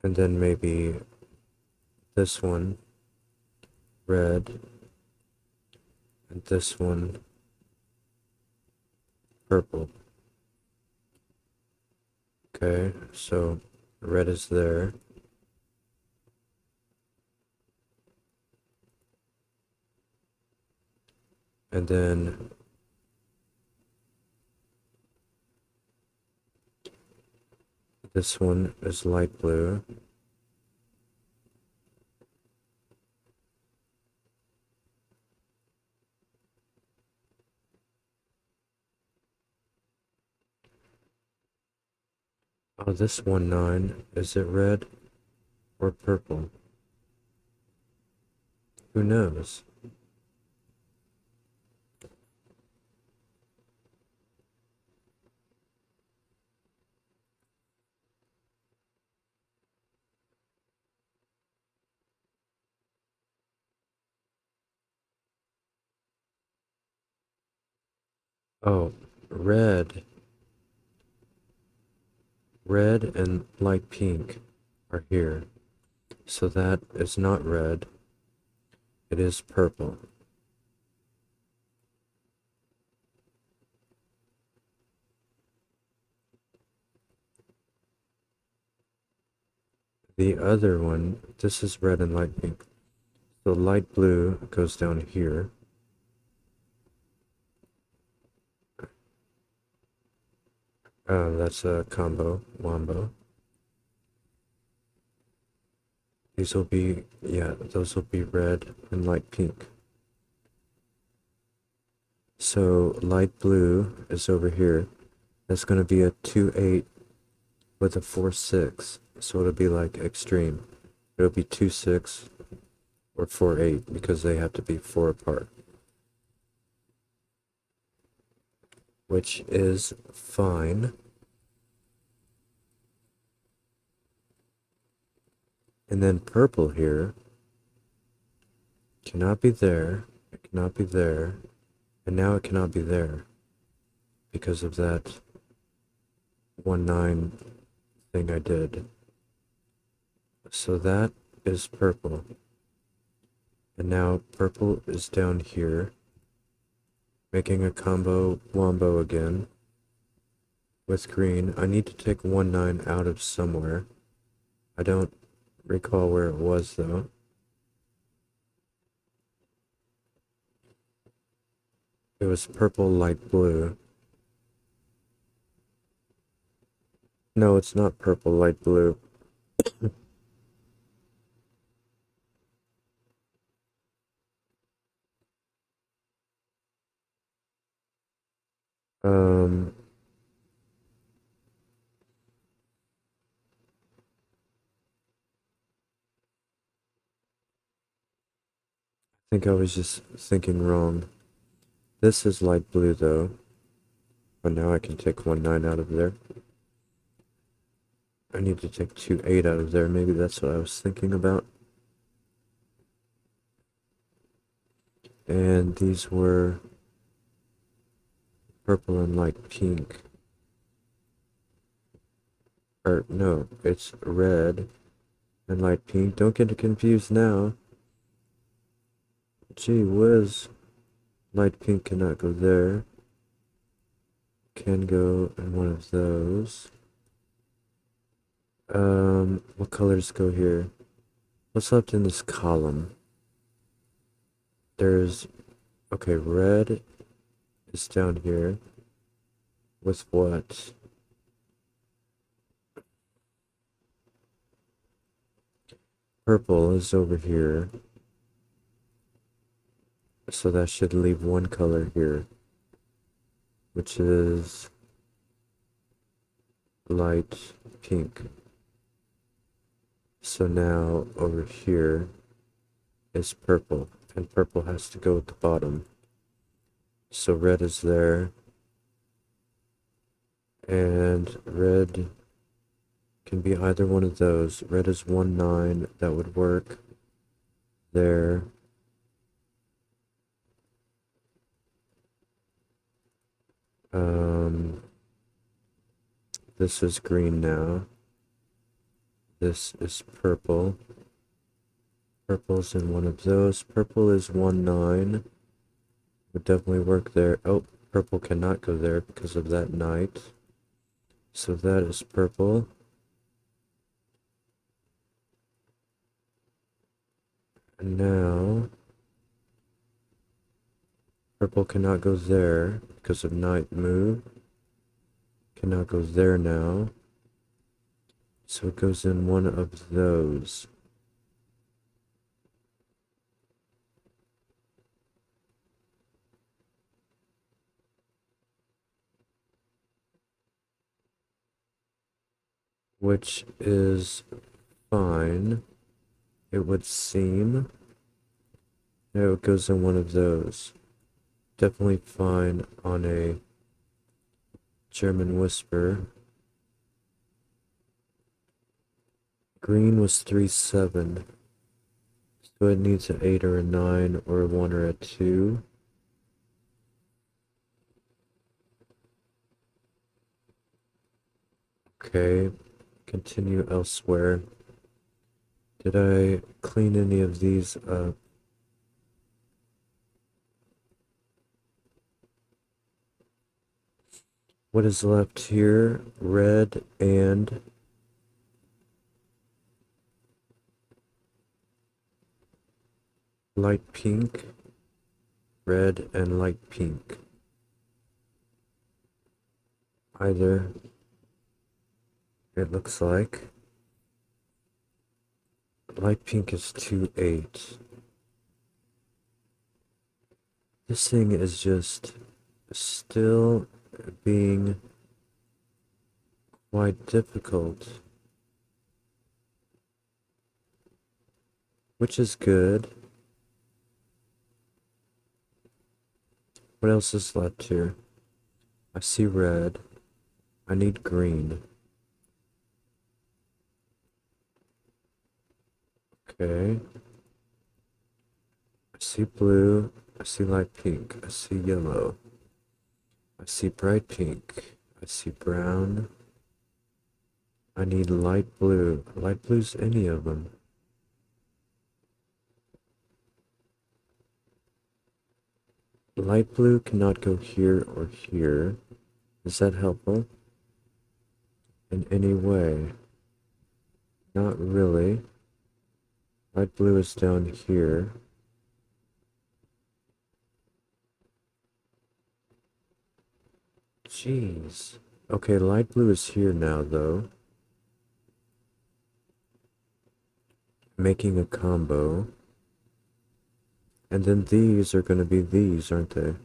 And then maybe this one, red. And this one, purple. Okay, so red is there. And then this one is light blue. Oh, this 1, 9, is it red or purple? Who knows? Oh, red. Red and light pink are here. So that is not red. It is purple. The other one, this is red and light pink. So light blue goes down here. That's a combo, wombo. These will be, yeah, those will be red and light pink. So light blue is over here. That's going to be a 2, 8 with a 4, 6. So it'll be like extreme. It'll be 2, 6 or 4, 8 because they have to be 4 apart. which is fine. And then purple here cannot be there, it cannot be there, and now it cannot be there because of that 1-9 thing I did. So that is purple. And now purple is down here, making a combo wombo again with green. I need to take 1-9 out of somewhere. I don't recall where it was though. It was purple, light blue. No, it's not purple, light blue. Um, I think I was just thinking wrong. This is light blue though. But now I can take 1-9 out of there. I need to take 2-8 out of there. Maybe that's what I was thinking about. And these were purple and light pink. Or no, it's red and light pink. Don't get confused now. Gee whiz. Light pink cannot go there. Can go in one of those. What colors go here? What's left in this column? There's, okay, red is down here. With what? Purple is over here. So that should leave one color here, which is light pink. So now over here is purple, and purple has to go at the bottom. So red is there, and red can be either one of those. Red is 1-9, that would work there. This is green now. This is purple. Purple's in one of those. Purple is 1-9. Would definitely work there. Oh, purple cannot go there because of that knight. So that is purple. And now purple cannot go there because of knight move. Cannot go there now. So it goes in one of those. Which is fine, it would seem. No, it goes in one of those. Definitely fine on a German whisper. Green was 3-7. So it needs an 8 or a 9 or a 1 or a 2. Okay, continue elsewhere. Did I clean any of these up? What is left here? Red and light pink. Red and light pink. Either, it looks like. Light pink is 2-8. This thing is just still being quite difficult. Which is good. What else is left here? I see red. I need green. Okay. I see blue. I see light pink. I see yellow. I see bright pink. I see brown. I need light blue. Light blue's any of them. Light blue cannot go here or here. Is that helpful? In any way? Not really. Light blue is down here. Jeez. Okay, light blue is here now, though. Making a combo. And then these are going to be these, aren't they?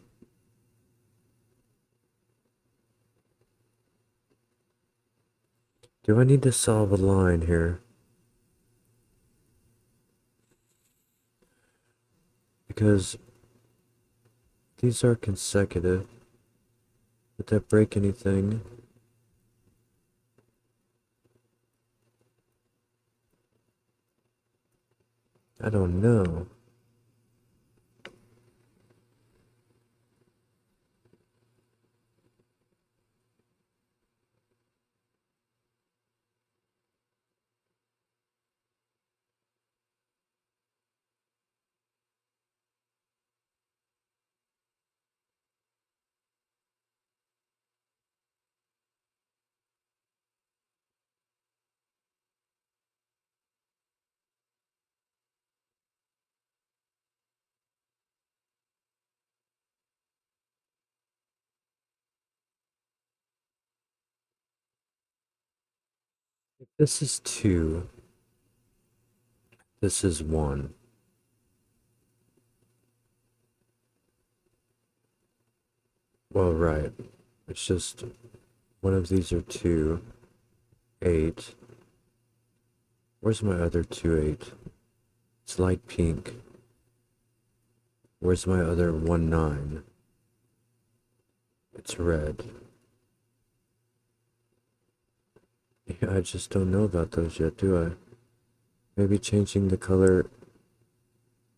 Do I need to solve a line here? Because these are consecutive. Would that break anything? I don't know. If this is 2, this is 1. Well, right. It's just one of these are 2, 8. Where's my other 2, 8? It's light pink. Where's my other 1, 9? It's red. Yeah, I just don't know about those yet, do I? Maybe changing the color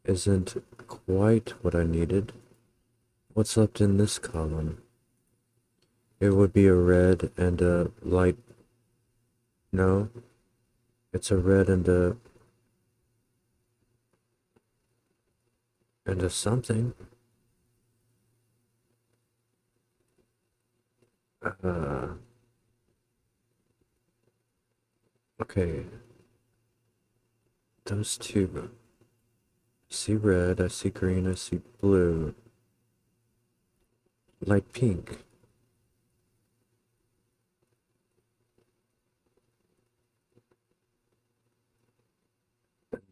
isn't quite what I needed. What's left in this column? It would be a red and a light. No, it's a red and a something. Uh, okay. Those two. I see red, I see green, I see blue. Light pink.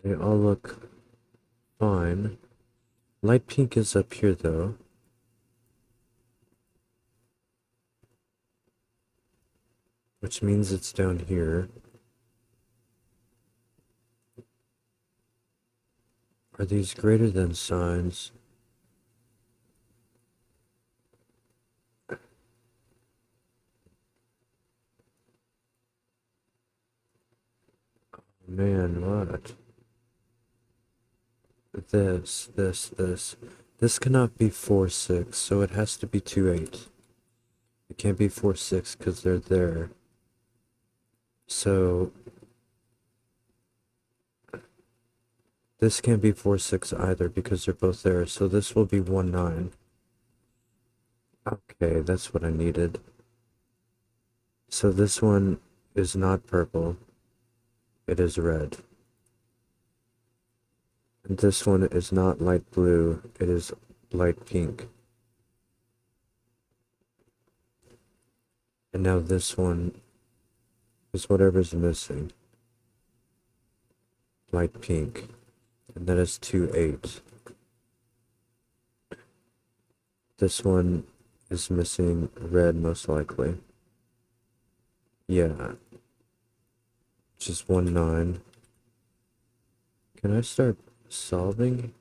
They all look fine. Light pink is up here though. Which means it's down here. Are these greater than signs? Man, what? This. This cannot be 4, 6, so it has to be 2, 8. It can't be 4, 6 because they're there. So this can't be 4, 6 either because they're both there. So this will be 1, 9. Okay, that's what I needed. So this one is not purple. It is red. And this one is not light blue. It is light pink. And now this one is whatever's missing. Light pink. And that is 2, 8. This one is missing red most likely. Yeah. Just 1, 9. Can I start solving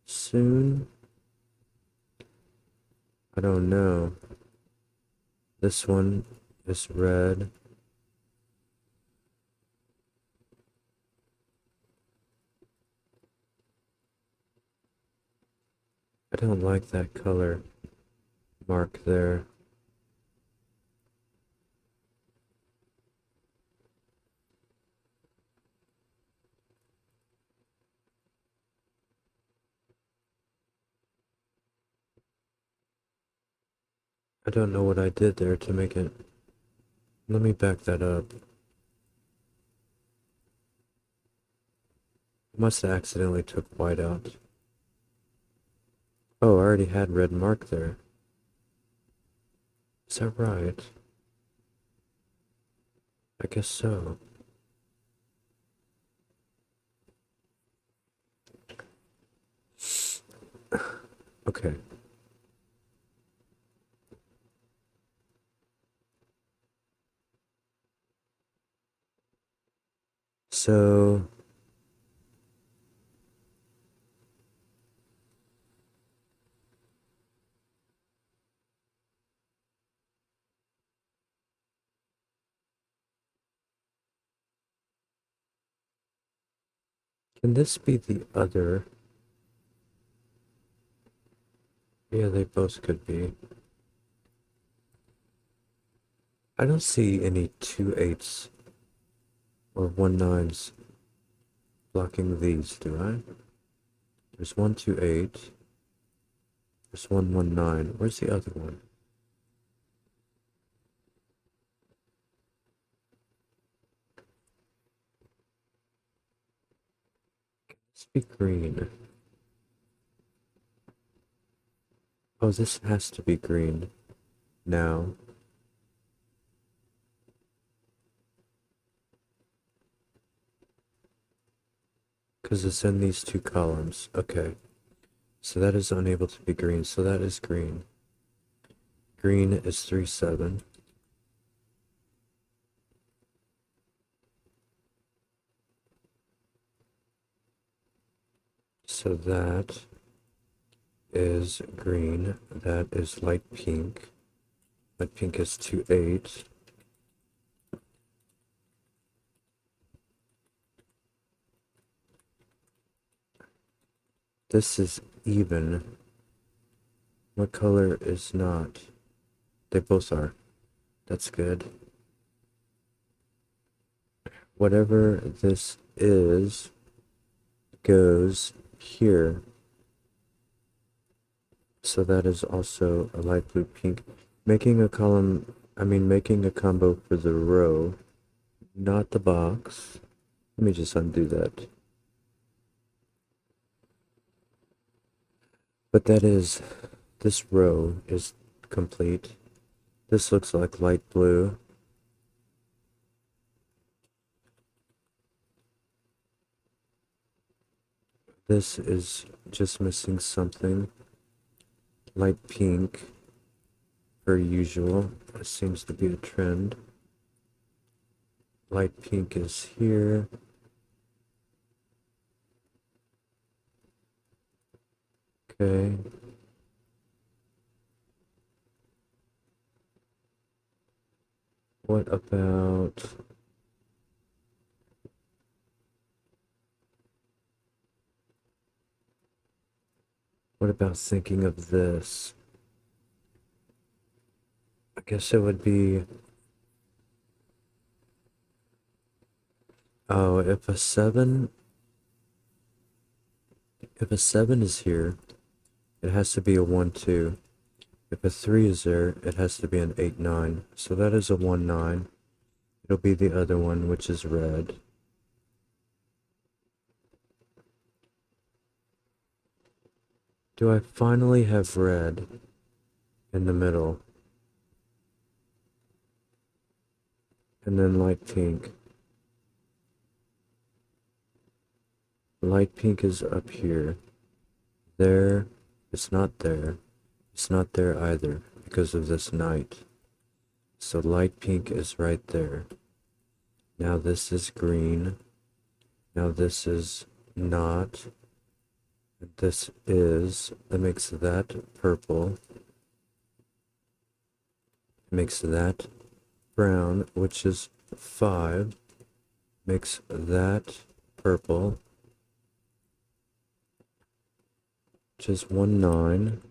soon? I don't know. This one is red. I don't like that color mark there. I don't know what I did there to make it. Let me back that up. I must have accidentally took white out. Oh, I already had red mark there. Is that right? I guess so. Okay. So can this be the other? Yeah, they both could be. I don't see any 2/8s or 1/9s blocking these, do I? There's 1/2/8. There's 1/1/9. Where's the other one? Let's be green. Oh, this has to be green now. Because it's in these two columns. Okay. So that is unable to be green. So that is green. Green is 3/7. So that is green. That is light pink. Light pink is 2/8. This is even. What color is not? They both are. That's good. Whatever this is goes here. So that is also a light blue pink. Making a column, making a combo for the row, not the box. Let me just undo that. But that is, this row is complete. This looks like light blue. This is just missing something. Light pink, per usual. It seems to be a trend. Light pink is here. Okay. What about... What about thinking of this? I guess it would be... Oh, if a 7... If a 7 is here, it has to be a 1-2. If a 3 is there, it has to be an 8-9. So that is a 1-9. It'll be the other one, which is red. Do I finally have red in the middle? And then light pink. Light pink is up here. There, it's not there. It's not there either because of this night. So light pink is right there. Now this is green. Now this is not. This is, that makes that purple. makes that brown, which is 5, makes that purple, which is 1, 9.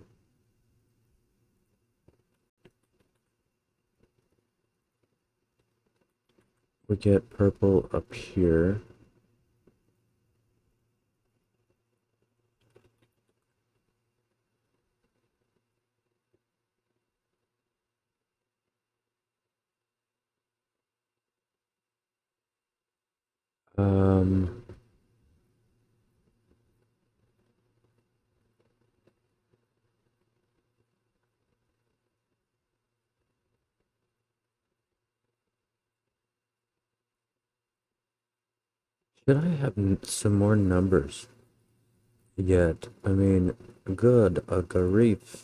We get purple up here. Um, should I have some more numbers yet? I mean, good, a grief.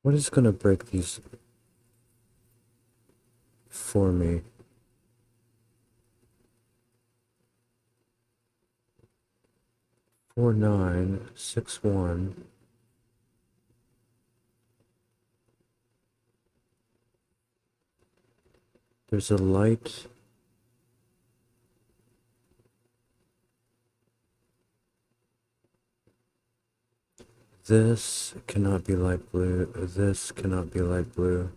What is gonna break these for me? 4, 9, 6, 1. There's a light. This cannot be light blue. This cannot be light blue.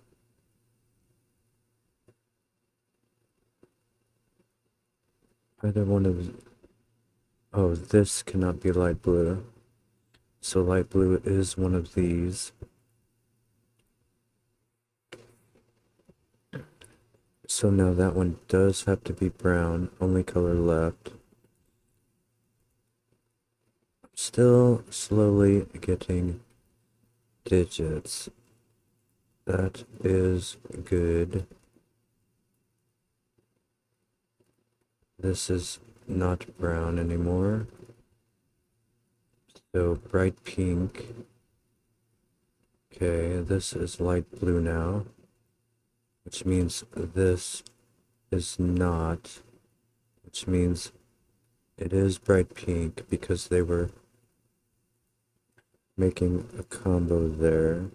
Either one of... Oh, this cannot be light blue. So light blue is one of these. So now that one does have to be brown. Only color left. Still slowly getting digits. That is good. This is not brown anymore. So bright pink. Okay, this is light blue now, which means this is not, which means it is bright pink because they were making a combo there.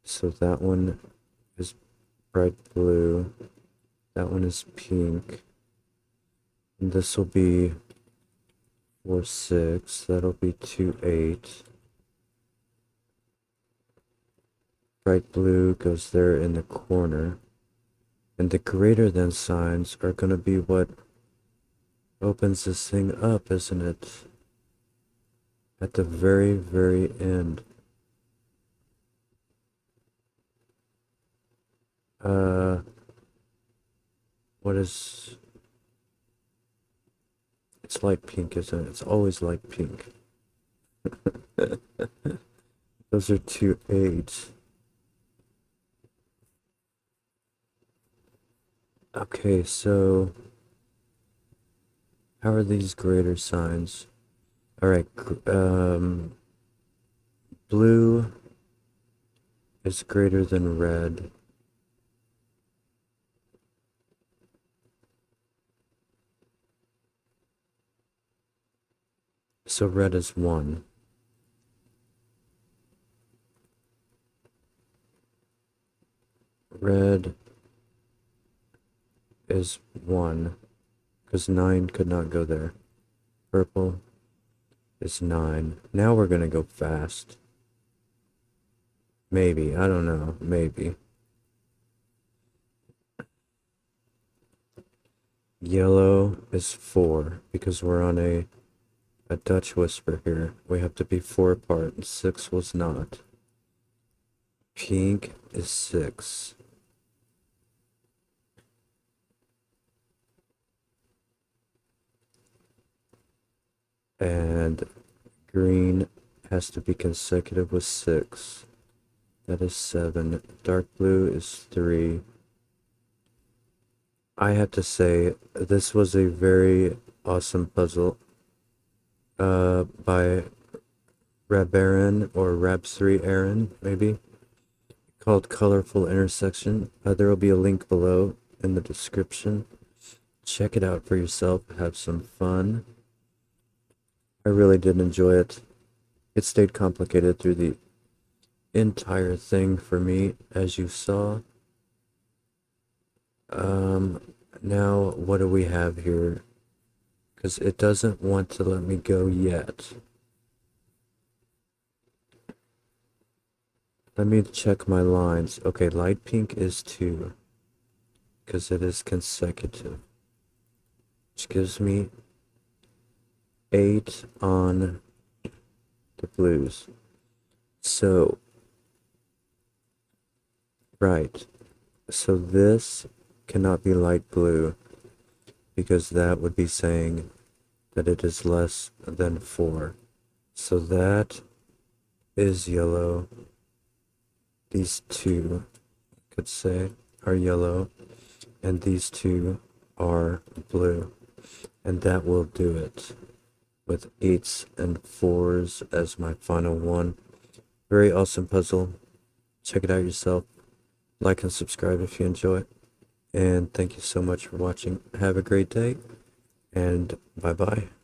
So that one is bright blue, that one is pink, and this will be 4, 6, that'll be 2, 8. Bright blue goes there in the corner, and the greater than signs are going to be what opens this thing up, isn't it? At the very, very end. What is... It's light pink, isn't it? It's always light pink. Those are 2, 8. Okay, so... How are these greater signs? Alright, blue is greater than red. So red is 1. Red is 1, because 9 could not go there. Purple is 9. Now we're gonna go fast. Maybe, I don't know, maybe. Yellow is 4, because we're on a Dutch whisper here. We have to be 4 apart, and 6 was not. Pink is 6. And green has to be consecutive with 6. That is 7. Dark blue is 3. I have to say, this was a very awesome puzzle by Rab3aron or Rab3aron, maybe, called Colorful Intersection. There will be a link below in the description check it out for yourself, have some fun. I really did enjoy it. It stayed complicated through the entire thing for me, as you saw. Now what do we have here? Because it doesn't want to let me go yet. Let me check my lines. Okay, light pink is 2, because it is consecutive, which gives me 8 on the blues. So, right. So this cannot be light blue, because that would be saying that it is less than 4. So that is yellow. These two, I could say, are yellow, and these two are blue. And that will do it, with 8s and 4s as my final one. Very awesome puzzle. Check it out yourself. Like and subscribe if you enjoy it. And thank you so much for watching. Have a great day, and bye-bye.